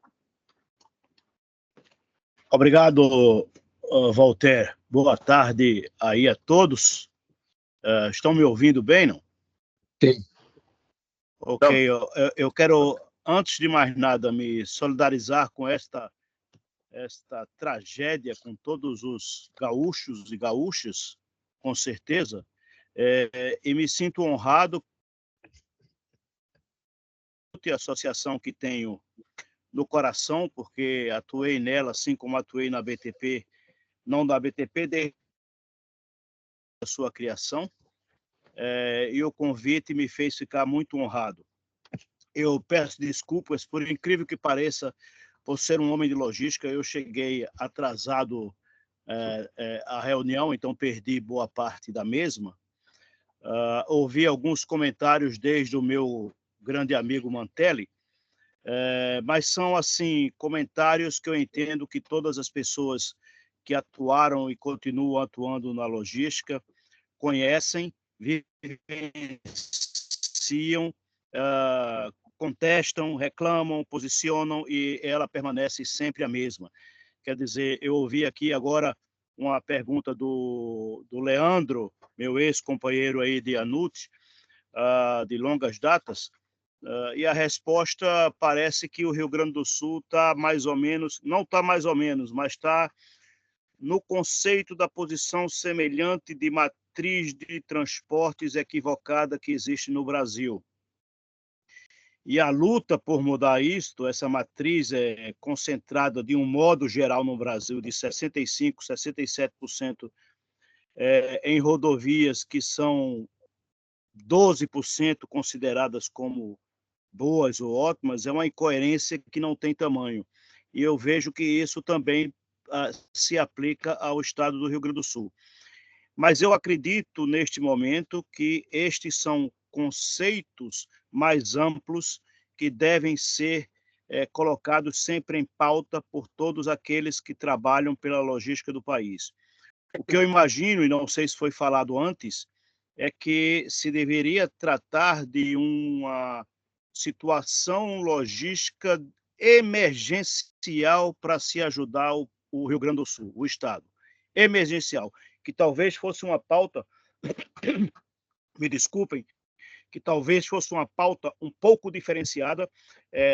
Obrigado, Walter. Boa tarde aí a todos. Estão me ouvindo bem, não? Sim. Ok, eu quero, antes de mais nada, me solidarizar com esta tragédia, com todos os gaúchos e gaúchas, com certeza, e me sinto honrado a associação que tenho no coração, porque atuei nela, assim como atuei na BTP, não da BTP, desde a sua criação, e o convite me fez ficar muito honrado. Eu peço desculpas, por incrível que pareça, por ser um homem de logística, eu cheguei atrasado à reunião, então perdi boa parte da mesma. Ouvi alguns comentários desde o meu grande amigo Mantelli, mas são assim comentários que eu entendo que todas as pessoas que atuaram e continuam atuando na logística conhecem, vivenciam, contestam, reclamam, posicionam, e ela permanece sempre a mesma. Quer dizer, eu ouvi aqui agora uma pergunta do Leandro, meu ex-companheiro aí de ANUT, de longas datas, e a resposta parece que o Rio Grande do Sul está mais ou menos, não está mais ou menos, mas está no conceito da posição semelhante de matriz de transportes equivocada que existe no Brasil. E a luta por mudar isto, essa matriz é concentrada de um modo geral no Brasil de 65%, 67% em rodovias que são 12% consideradas como boas ou ótimas, é uma incoerência que não tem tamanho. E eu vejo que isso também se aplica ao estado do Rio Grande do Sul. Mas eu acredito, neste momento, que estes são conceitos mais amplos que devem ser colocados sempre em pauta por todos aqueles que trabalham pela logística do país. O que eu imagino, e não sei se foi falado antes, é que se deveria tratar de uma situação logística emergencial para se ajudar o Rio Grande do Sul, o Estado. Emergencial, que talvez fosse uma pauta, me desculpem, que talvez fosse uma pauta um pouco diferenciada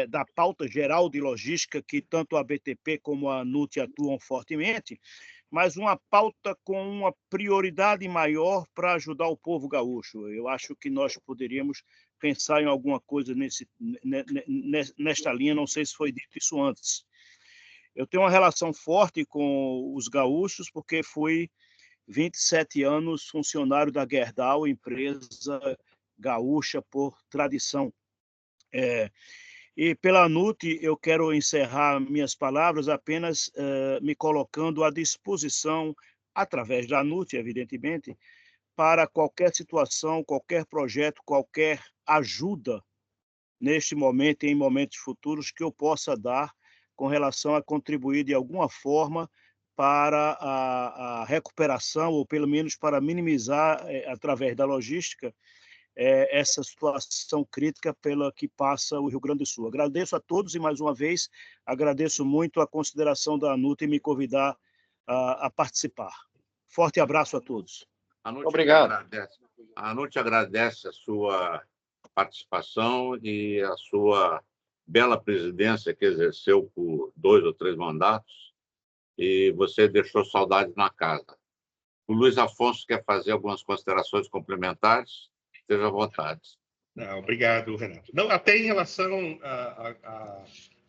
da pauta geral de logística que tanto a BTP como a NUT atuam fortemente, mas uma pauta com uma prioridade maior para ajudar o povo gaúcho. Eu acho que nós poderíamos pensar em alguma coisa nesta linha, não sei se foi dito isso antes. Eu tenho uma relação forte com os gaúchos, porque fui 27 anos funcionário da Gerdau, empresa gaúcha por tradição. E pela NUT, eu quero encerrar minhas palavras apenas me colocando à disposição, através da NUT, evidentemente, para qualquer situação, qualquer projeto, qualquer ajuda neste momento e em momentos futuros que eu possa dar com relação a contribuir de alguma forma para a recuperação, ou pelo menos para minimizar, através da logística, essa situação crítica pela que passa o Rio Grande do Sul. Agradeço a todos e, mais uma vez, agradeço muito a consideração da ANUT em me convidar a participar. Forte abraço a todos. Obrigado. A ANUT agradece a sua participação e a sua bela presidência, que exerceu por 2 ou 3 mandatos, e você deixou saudades na casa. O Luiz Afonso quer fazer algumas considerações complementares. Esteja à vontade. Não, obrigado, Renato. Não, até em relação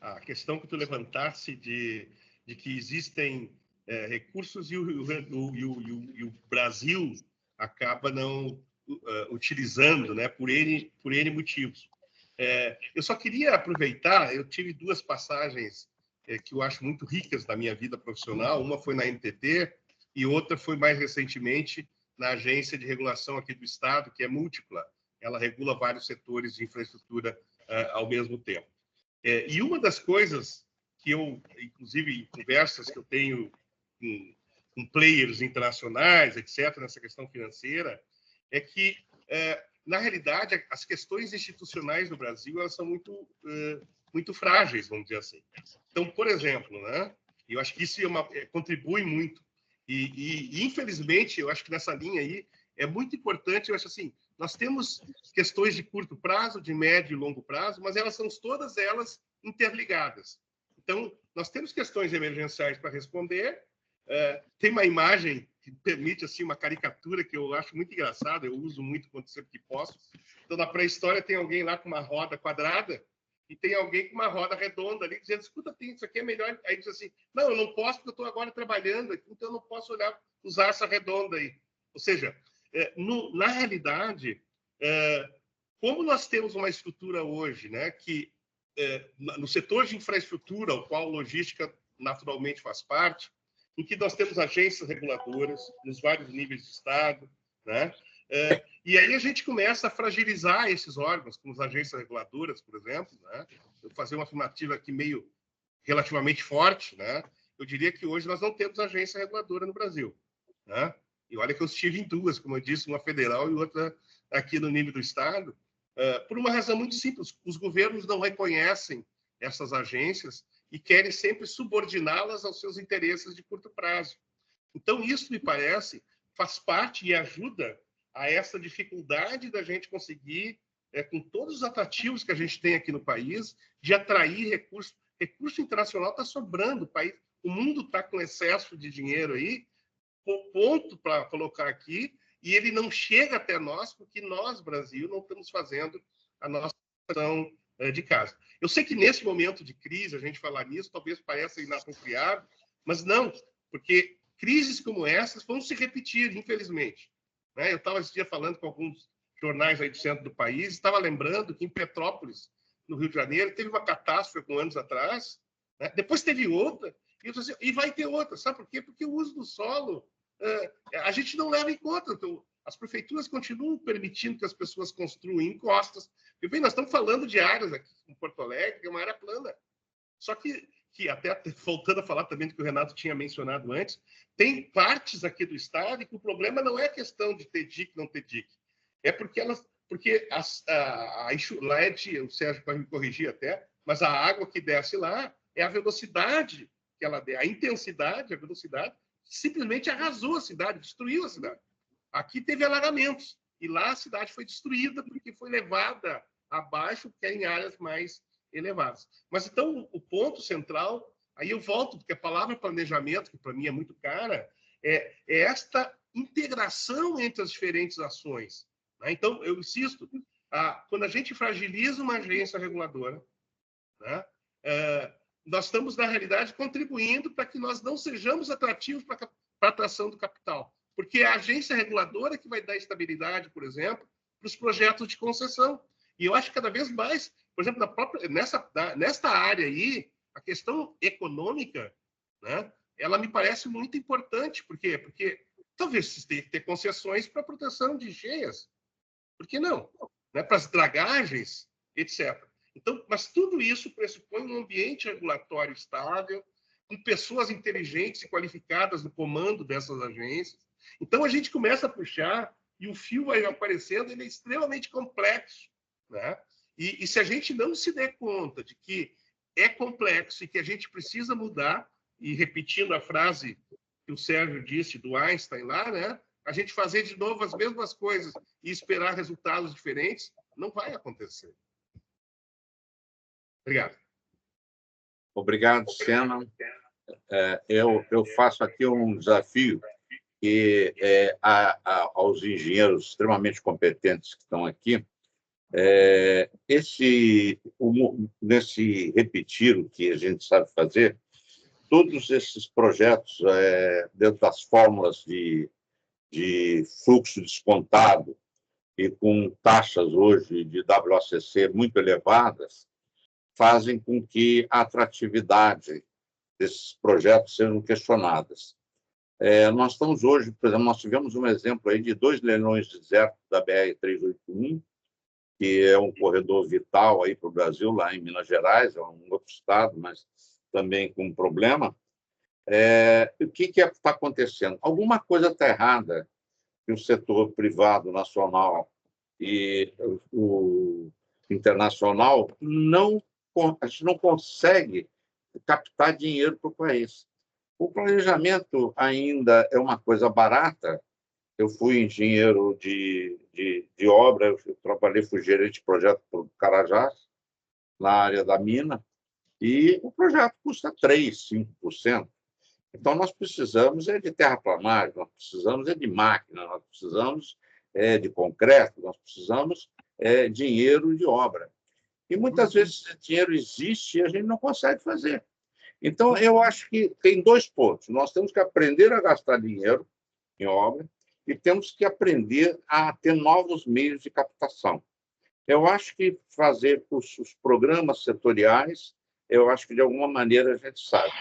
à questão que tu levantaste de que existem recursos e o Brasil acaba não utilizando, né, por N motivos. Eu só queria aproveitar, eu tive 2 passagens que eu acho muito ricas na minha vida profissional. Uma foi na NTT e outra foi mais recentemente na Agência de Regulação aqui do Estado, que é múltipla. Ela regula vários setores de infraestrutura ao mesmo tempo. E uma das coisas que eu, inclusive em conversas que eu tenho com players internacionais, etc., nessa questão financeira, é que, na realidade, as questões institucionais no Brasil elas são muito frágeis, vamos dizer assim. Então, por exemplo, né, eu acho que isso contribui muito. E, infelizmente, eu acho que nessa linha aí é muito importante. Eu acho assim, nós temos questões de curto prazo, de médio e longo prazo, mas elas são todas elas interligadas. Então, nós temos questões emergenciais para responder. Tem uma imagem que permite assim uma caricatura que eu acho muito engraçada, eu uso muito quando sempre que posso. Então, na pré-história tem alguém lá com uma roda quadrada e tem alguém com uma roda redonda ali, dizendo, escuta, isso aqui é melhor. Aí diz assim, não, eu não posso porque eu estou agora trabalhando, então eu não posso usar essa redonda aí. Ou seja, na realidade, como nós temos uma estrutura hoje, né, que no setor de infraestrutura, ao qual a logística naturalmente faz parte, em que nós temos agências reguladoras nos vários níveis de Estado, né? E aí a gente começa a fragilizar esses órgãos, como as agências reguladoras, por exemplo, né? Eu vou fazer uma afirmativa aqui meio relativamente forte, né? Eu diria que hoje nós não temos agência reguladora no Brasil, né? E olha que eu estive em 2, como eu disse, uma federal e outra aqui no nível do Estado, por uma razão muito simples. Os governos não reconhecem essas agências e querem sempre subordiná-las aos seus interesses de curto prazo. Então, isso, me parece, faz parte e ajuda a essa dificuldade da gente conseguir, com todos os atrativos que a gente tem aqui no país, de atrair recursos. Recurso internacional está sobrando. O mundo está com excesso de dinheiro aí, ponto para colocar aqui, e ele não chega até nós porque nós, Brasil, não estamos fazendo a nossa ação de casa. Eu sei que nesse momento de crise, a gente falar nisso talvez pareça inapropriado, mas não, porque crises como essas vão se repetir, infelizmente. Eu estava esse dia falando com alguns jornais aí do centro do país, estava lembrando que em Petrópolis no Rio de Janeiro, teve uma catástrofe com anos atrás, né? Depois teve outra, e vai ter outra. Sabe por quê? Porque o uso do solo a gente não leva em conta. Então, as prefeituras continuam permitindo que as pessoas construam em encostas. E, bem, nós estamos falando de áreas aqui em Porto Alegre, que é uma área plana. Só que até voltando a falar também do que o Renato tinha mencionado antes, tem partes aqui do estado que o problema não é a questão de ter dique, não ter dique. É porque lá o Sérgio pode me corrigir até, mas a água que desce lá é a velocidade que ela der, a intensidade, a velocidade, simplesmente arrasou a cidade, destruiu a cidade. Aqui teve alagamentos, e lá a cidade foi destruída porque foi levada abaixo, que é em áreas mais elevadas. Mas então, o ponto central, aí eu volto, porque a palavra planejamento, que para mim é muito cara, é esta integração entre as diferentes ações. Né? Então, eu insisto, quando a gente fragiliza uma agência reguladora, né, nós estamos, na realidade, contribuindo para que nós não sejamos atrativos para a atração do capital. Porque é a agência reguladora que vai dar estabilidade, por exemplo, para os projetos de concessão. E eu acho que cada vez mais, por exemplo, nesta área aí, a questão econômica, né, ela me parece muito importante. Por quê? Porque talvez você tenha que ter concessões para proteção de cheias. Por que não? Né? Para as dragagens, etc. Então, mas tudo isso pressupõe um ambiente regulatório estável, com pessoas inteligentes e qualificadas no comando dessas agências. Então, a gente começa a puxar e o fio vai aparecendo, ele é extremamente complexo. Né? E se a gente não se der conta de que é complexo e que a gente precisa mudar, e repetindo a frase que o Sérgio disse do Einstein lá, né? A gente fazer de novo as mesmas coisas e esperar resultados diferentes, não vai acontecer. Obrigado. Obrigado, Sena. Eu faço aqui um desafio que aos engenheiros extremamente competentes que estão aqui, nesse repetir o que a gente sabe fazer, todos esses projetos, dentro das fórmulas de fluxo descontado e com taxas hoje de WACC muito elevadas, fazem com que a atratividade desses projetos sejam questionadas. Nós estamos hoje, por exemplo, nós tivemos um exemplo aí de 2 leilões de deserto da BR-381, que é um corredor vital aí para o Brasil, lá em Minas Gerais, é um outro estado, mas também com um problema. O que está acontecendo? Alguma coisa está errada que o setor privado nacional e o internacional a gente não consegue captar dinheiro para o país. O planejamento ainda é uma coisa barata. Eu fui engenheiro de obra, eu trabalhei, fui gerente de projeto para o Carajás, na área da mina, e o projeto custa 3%, 5%. Então, nós precisamos de terraplanagem, nós precisamos de máquina, nós precisamos de concreto, nós precisamos dinheiro de obra. E muitas vezes esse dinheiro existe e a gente não consegue fazer. Então, eu acho que tem 2 pontos. Nós temos que aprender a gastar dinheiro em obra e temos que aprender a ter novos meios de captação. Eu acho que fazer os programas setoriais, eu acho que, de alguma maneira, a gente sabe.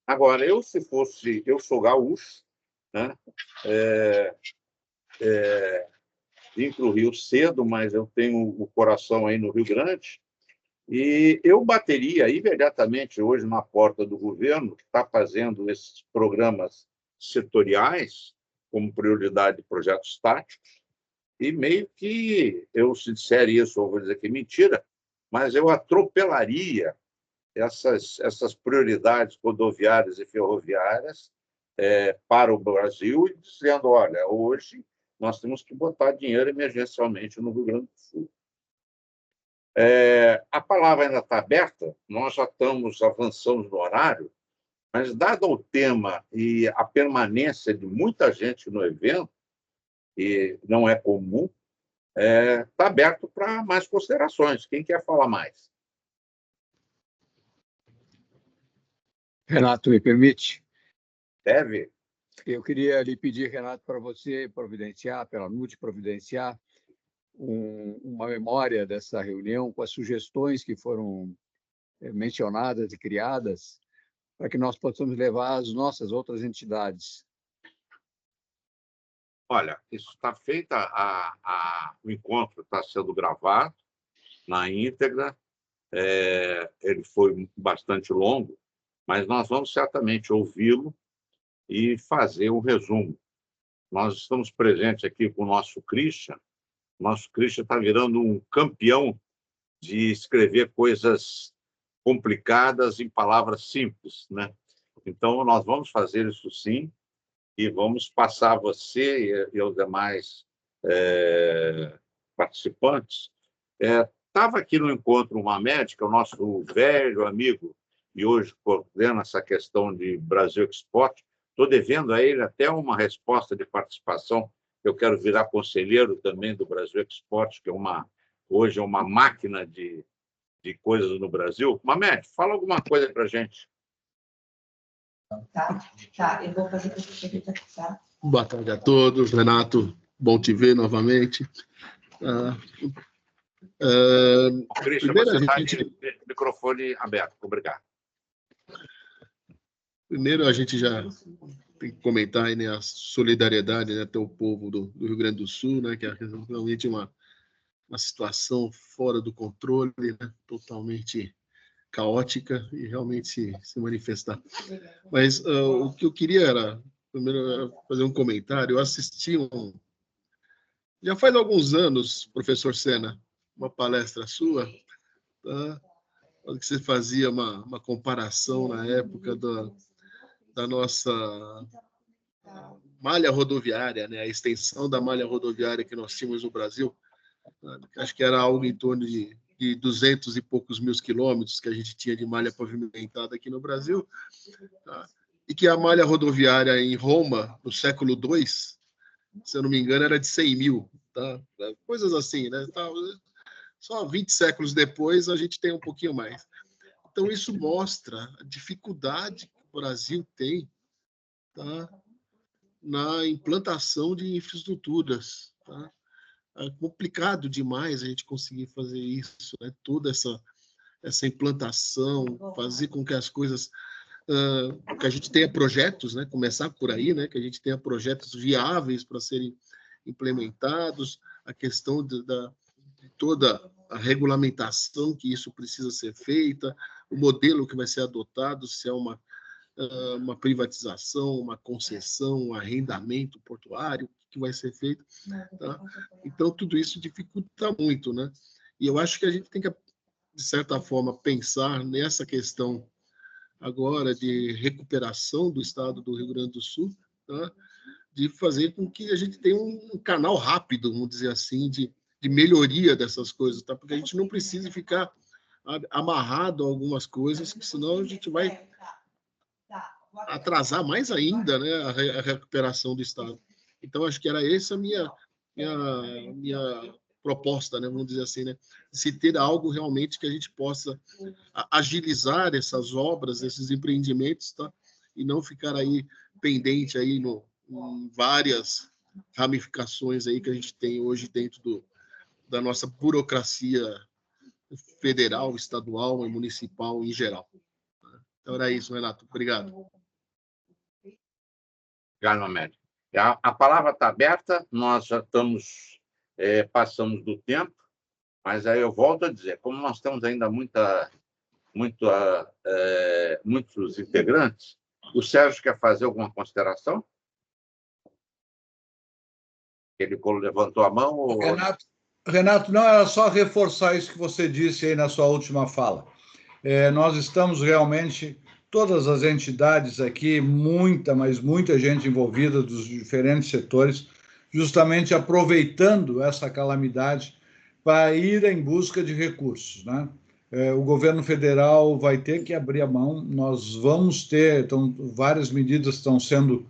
Agora, eu sou gaúcho, né? Vim para o Rio cedo, mas eu tenho o coração aí no Rio Grande, e eu bateria imediatamente hoje na porta do governo, que está fazendo esses programas setoriais como prioridade de projetos táticos, e meio que, se disser isso, eu vou dizer que é mentira, mas eu atropelaria essas prioridades rodoviárias e ferroviárias para o Brasil, e dizendo, olha, hoje nós temos que botar dinheiro emergencialmente no Rio Grande do Sul. A palavra ainda está aberta, nós já avançamos no horário, mas, dado o tema e a permanência de muita gente no evento, e não é comum, está aberto para mais considerações. Quem quer falar mais? Renato, me permite? Deve. Eu queria lhe pedir, Renato, para você providenciar, pela NUT providenciar, uma memória dessa reunião com as sugestões que foram mencionadas e criadas para que nós possamos levar às nossas outras entidades. Olha, isso está feito, o encontro está sendo gravado na íntegra, ele foi bastante longo, mas nós vamos certamente ouvi-lo e fazer um resumo. Nós estamos presentes aqui com o nosso Christian. Nosso Christian está virando um campeão de escrever coisas complicadas em palavras simples, né? Então, nós vamos fazer isso sim, e vamos passar a você e aos demais participantes. Estava aqui no encontro uma médica, o nosso velho amigo, e hoje coordena essa questão de Brasil Export. Estou devendo a ele até uma resposta de participação. Eu quero virar conselheiro também do Brasil Export, que hoje é uma máquina de coisas no Brasil. Mamed, fala alguma coisa para a gente. Tá, eu vou fazer para você, tá? Boa tarde a todos. Renato, bom te ver novamente. Christian, você está de microfone aberto. Obrigado. Primeiro, a gente já tem que comentar aí, né, a solidariedade, né, até o povo do Rio Grande do Sul, né, que é realmente uma situação fora do controle, né, totalmente caótica e realmente se manifestar. Mas o que eu queria era, primeiro, fazer um comentário. Eu assisti já faz alguns anos, professor Sena, uma palestra sua, tá? Que você fazia uma comparação na época da nossa malha rodoviária, né? A extensão da malha rodoviária que nós tínhamos no Brasil. Acho que era algo em torno de 200 e poucos mil quilômetros que a gente tinha de malha pavimentada aqui no Brasil, tá? E que a malha rodoviária em Roma, no século II, se eu não me engano, era de 100 mil. Tá? Coisas assim, né? Só 20 séculos depois a gente tem um pouquinho mais. Então, isso mostra a dificuldade que o Brasil tem, tá, na implantação de infraestruturas. Tá? É complicado demais a gente conseguir fazer isso, né? Toda essa implantação, fazer com que as coisas... que a gente tenha projetos, né? Começar por aí, né? Que a gente tenha projetos viáveis para serem implementados, a questão de toda a regulamentação que isso precisa ser feita, o modelo que vai ser adotado, se é uma privatização, uma concessão, um arrendamento portuário, o que vai ser feito. Tá? Então, tudo isso dificulta muito, né? E eu acho que a gente tem que, de certa forma, pensar nessa questão agora de recuperação do estado do Rio Grande do Sul, tá? De fazer com que a gente tenha um canal rápido, vamos dizer assim, de melhoria dessas coisas, tá? Porque a gente não precisa ficar amarrado a algumas coisas, senão a gente vai atrasar mais ainda, né, a recuperação do estado. Então, acho que era essa a minha proposta, né, vamos dizer assim, né, se ter algo realmente que a gente possa agilizar essas obras, esses empreendimentos, tá, e não ficar aí pendente aí em várias ramificações aí que a gente tem hoje dentro da nossa burocracia federal, estadual e municipal em geral. Então era isso, Renato. Obrigado. Obrigado, Mamed. A palavra está aberta, nós já passamos do tempo, mas aí eu volto a dizer, como nós temos ainda muitos integrantes, o Sérgio quer fazer alguma consideração? Ele levantou a mão? Ou... Renato, não, era só reforçar isso que você disse aí na sua última fala. Nós estamos realmente, todas as entidades aqui, mas muita gente envolvida dos diferentes setores, justamente aproveitando essa calamidade para ir em busca de recursos, né? O governo federal vai ter que abrir a mão, nós vamos ter, várias medidas estão sendo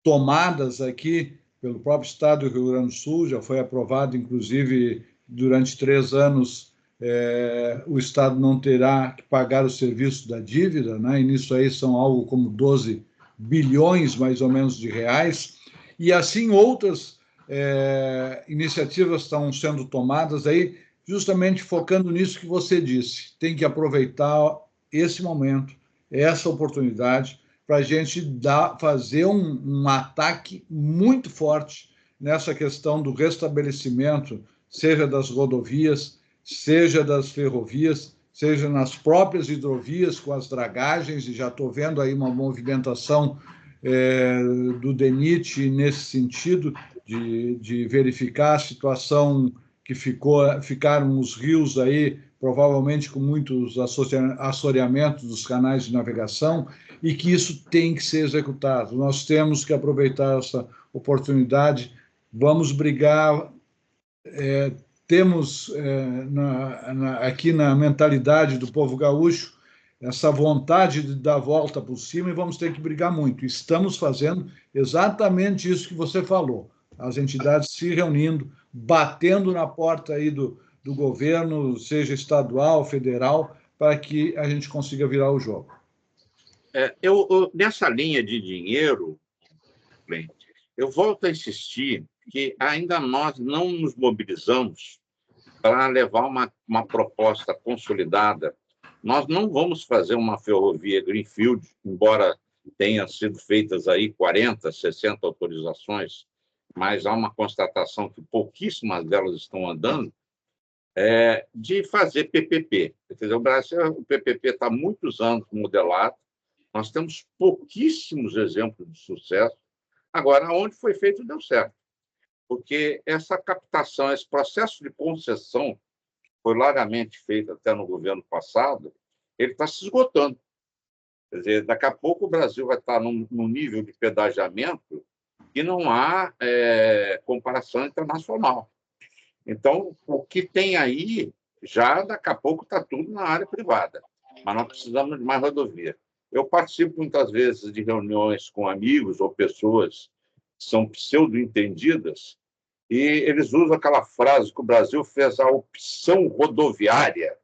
tomadas aqui pelo próprio Estado do Rio Grande do Sul, já foi aprovado, inclusive, durante 3 anos, o Estado não terá que pagar o serviço da dívida, né? E nisso aí são algo como 12 bilhões, mais ou menos, de reais, e assim outras iniciativas estão sendo tomadas aí, justamente focando nisso que você disse. Tem que aproveitar esse momento, essa oportunidade, para a gente fazer um ataque muito forte nessa questão do restabelecimento, seja das rodovias, seja das ferrovias, seja nas próprias hidrovias, com as dragagens, e já estou vendo aí uma movimentação do DENIT nesse sentido, de verificar a situação que ficaram os rios aí, provavelmente com muitos assoreamentos dos canais de navegação, e que isso tem que ser executado. Nós temos que aproveitar essa oportunidade, vamos brigar, temos aqui na mentalidade do povo gaúcho essa vontade de dar a volta por cima, e vamos ter que brigar muito. Estamos fazendo exatamente isso que você falou, as entidades se reunindo, batendo na porta aí do governo, seja estadual, federal, para que a gente consiga virar o jogo. Nessa linha de dinheiro, eu volto a insistir que ainda nós não nos mobilizamos para levar uma proposta consolidada. Nós não vamos fazer uma ferrovia greenfield, embora tenham sido feitas aí 40, 60 autorizações, mas há uma constatação que pouquíssimas delas estão andando, de fazer PPP. Quer dizer, o PPP está há muitos anos modelado, nós temos pouquíssimos exemplos de sucesso. Agora, onde foi feito, deu certo. Porque essa captação, esse processo de concessão, que foi largamente feito até no governo passado, ele está se esgotando. Quer dizer, daqui a pouco o Brasil vai estar num nível de pedagiamento que não há comparação internacional. Então, o que tem aí, já daqui a pouco está tudo na área privada, mas nós precisamos de mais rodovia. Eu participo muitas vezes de reuniões com amigos ou pessoas que são pseudo-entendidas, e eles usam aquela frase que o Brasil fez a opção rodoviária.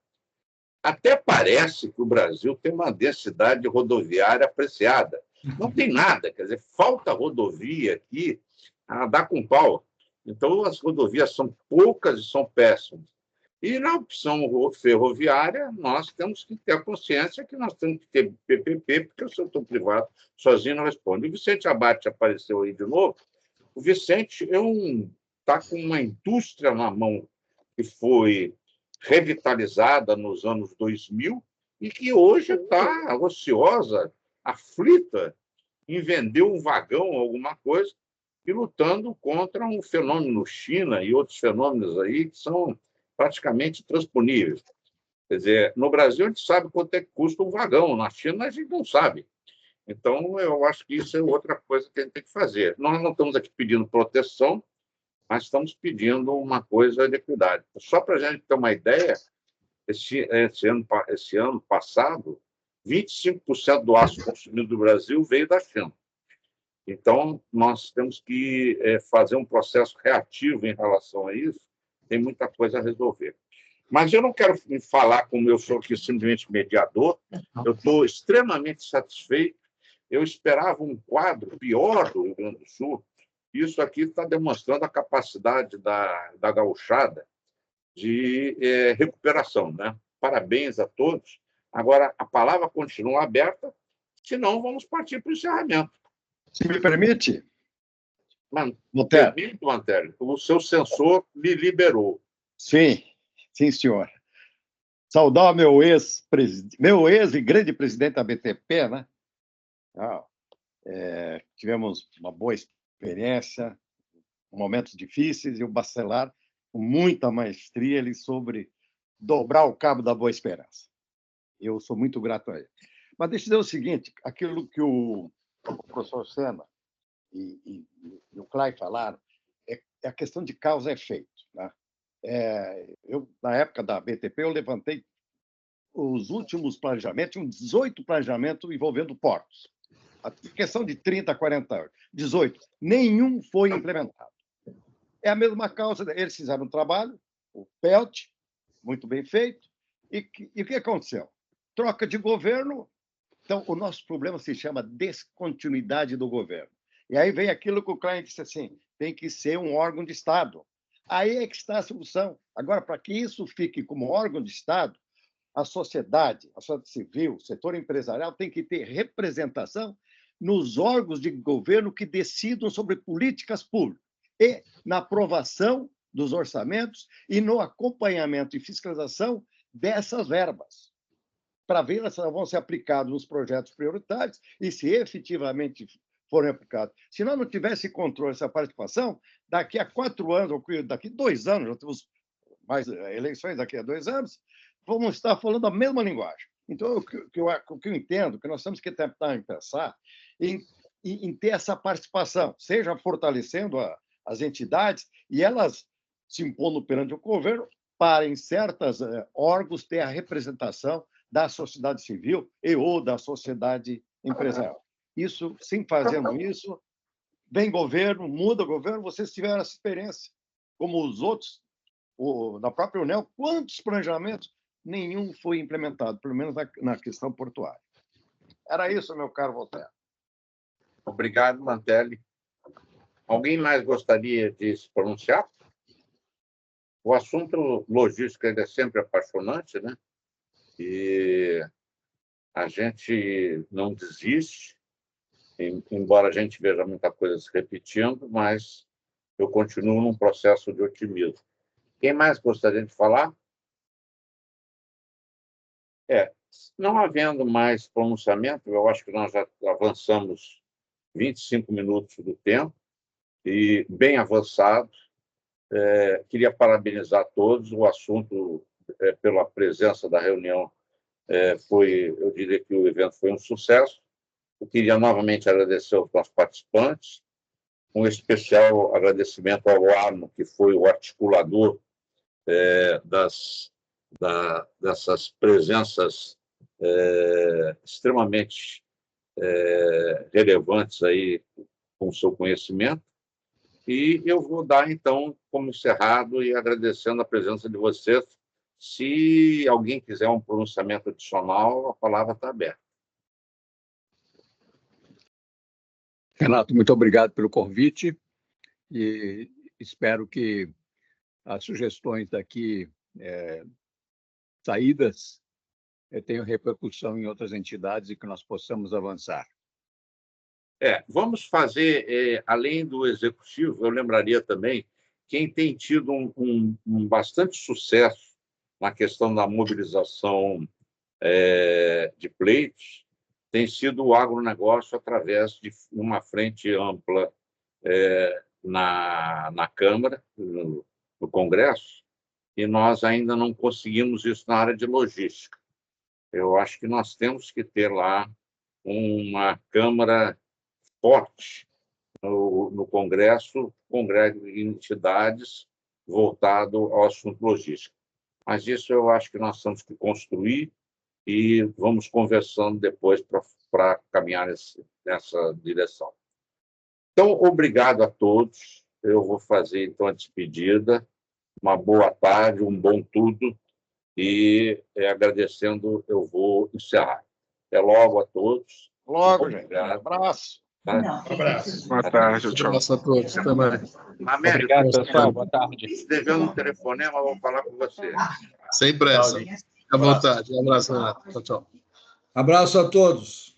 Até parece que o Brasil tem uma densidade rodoviária apreciada. Não tem nada, quer dizer, falta rodovia aqui a dar com pau. Então, as rodovias são poucas e são péssimas. E na opção ferroviária, nós temos que ter a consciência que nós temos que ter PPP, porque o setor privado sozinho não responde. O Vicente Abate apareceu aí de novo. O Vicente está com uma indústria na mão que foi revitalizada nos anos 2000 e que hoje está ociosa, aflita em vender um vagão, alguma coisa, e lutando contra um fenômeno China e outros fenômenos aí que são praticamente transponíveis. Quer dizer, no Brasil a gente sabe quanto é que custa um vagão, na China a gente não sabe. Então, eu acho que isso é outra coisa que a gente tem que fazer. Nós não estamos aqui pedindo proteção, mas estamos pedindo uma coisa de equidade. Só para a gente ter uma ideia, esse ano passado, 25% do aço consumido do Brasil veio da China. Então, nós temos que fazer um processo reativo em relação a isso, tem muita coisa a resolver. Mas eu não quero falar como eu sou aqui simplesmente mediador, eu estou extremamente satisfeito, eu esperava um quadro pior do Rio Grande do Sul, isso aqui está demonstrando a capacidade da gauchada de recuperação, né? Parabéns a todos. Agora, a palavra continua aberta, senão vamos partir para o encerramento. Se me permite? Permite, Mantelli. O seu censor me liberou. Sim, sim, senhor. Saudar meu ex e grande presidente da BTP, né? Tivemos uma boa experiência, momentos difíceis, e o Bacelar, com muita maestria, ele soube dobrar o cabo da Boa Esperança. Eu sou muito grato a ele. Mas deixa eu dizer o seguinte, aquilo que o professor Sena e o Klein falaram, é a questão de causa e efeito. Né? Na época da BTP, eu levantei os últimos planejamentos, tinham 18 planejamentos envolvendo portos. A questão de 30, 40 anos. 18. Nenhum foi implementado. É a mesma causa. Eles fizeram um trabalho, o PELT, muito bem feito, e o que aconteceu? Troca de governo. Então, o nosso problema se chama descontinuidade do governo. E aí vem aquilo que o Klein disse assim, tem que ser um órgão de Estado. Aí é que está a solução. Agora, para que isso fique como órgão de Estado, a sociedade civil, o setor empresarial tem que ter representação nos órgãos de governo que decidam sobre políticas públicas e na aprovação dos orçamentos e no acompanhamento e fiscalização dessas verbas, para ver se elas vão ser aplicadas nos projetos prioritários e se efetivamente forem aplicados. Se nós não tivesse controle dessa participação, daqui a 4 anos, ou daqui a 2 anos, já temos mais eleições daqui a 2 anos, vamos estar falando a mesma linguagem. Então, o que eu entendo, que nós temos que tentar pensar em ter essa participação, seja fortalecendo as entidades e elas se impondo perante o governo para, em certos órgãos, ter a representação da sociedade civil e ou da sociedade empresarial. Isso, sem fazendo isso, vem governo, muda governo, vocês tiveram essa experiência, como os outros, na própria União, quantos planejamentos, nenhum foi implementado, pelo menos na questão portuária. Era isso, meu caro Voltaire. Obrigado, Mantelli. Alguém mais gostaria de se pronunciar? O assunto logístico é sempre apaixonante, né? E a gente não desiste, embora a gente veja muita coisa se repetindo, mas eu continuo num processo de otimismo. Quem mais gostaria de falar? Não havendo mais pronunciamento, eu acho que nós já avançamos 25 minutos do tempo, e bem avançado. Queria parabenizar todos. O assunto, pela presença da reunião, eu diria que o evento foi um sucesso. Eu queria novamente agradecer aos nossos participantes, um especial agradecimento ao Arno, que foi o articulador dessas presenças extremamente relevantes aí com o seu conhecimento. E eu vou dar, então, como encerrado e agradecendo a presença de vocês. Se alguém quiser um pronunciamento adicional, a palavra está aberta. Renato, muito obrigado pelo convite e espero que as sugestões daqui saídas tenham repercussão em outras entidades e que nós possamos avançar. Vamos fazer, além do executivo, eu lembraria também, quem tem tido um bastante sucesso na questão da mobilização de pleitos, tem sido o agronegócio através de uma frente ampla na Câmara, no Congresso, e nós ainda não conseguimos isso na área de logística. Eu acho que nós temos que ter lá uma Câmara forte no Congresso, congresso de entidades voltado ao assunto logístico. Mas isso eu acho que nós temos que construir e vamos conversando depois para caminhar nessa direção. Então, obrigado a todos. Eu vou fazer, então, a despedida. Uma boa tarde, um bom tudo. E, agradecendo, eu vou encerrar. Até logo a todos. Logo, gente. Um abraço. Tá? Um abraço. Boa tarde, tchau. Um abraço a todos. Até mais. Obrigado, pessoal. Boa tarde. Devendo um telefonema, eu vou falar com você. Sem pressa. Fique à vontade. Um abraço, Renato. Tchau, tchau. Abraço a todos.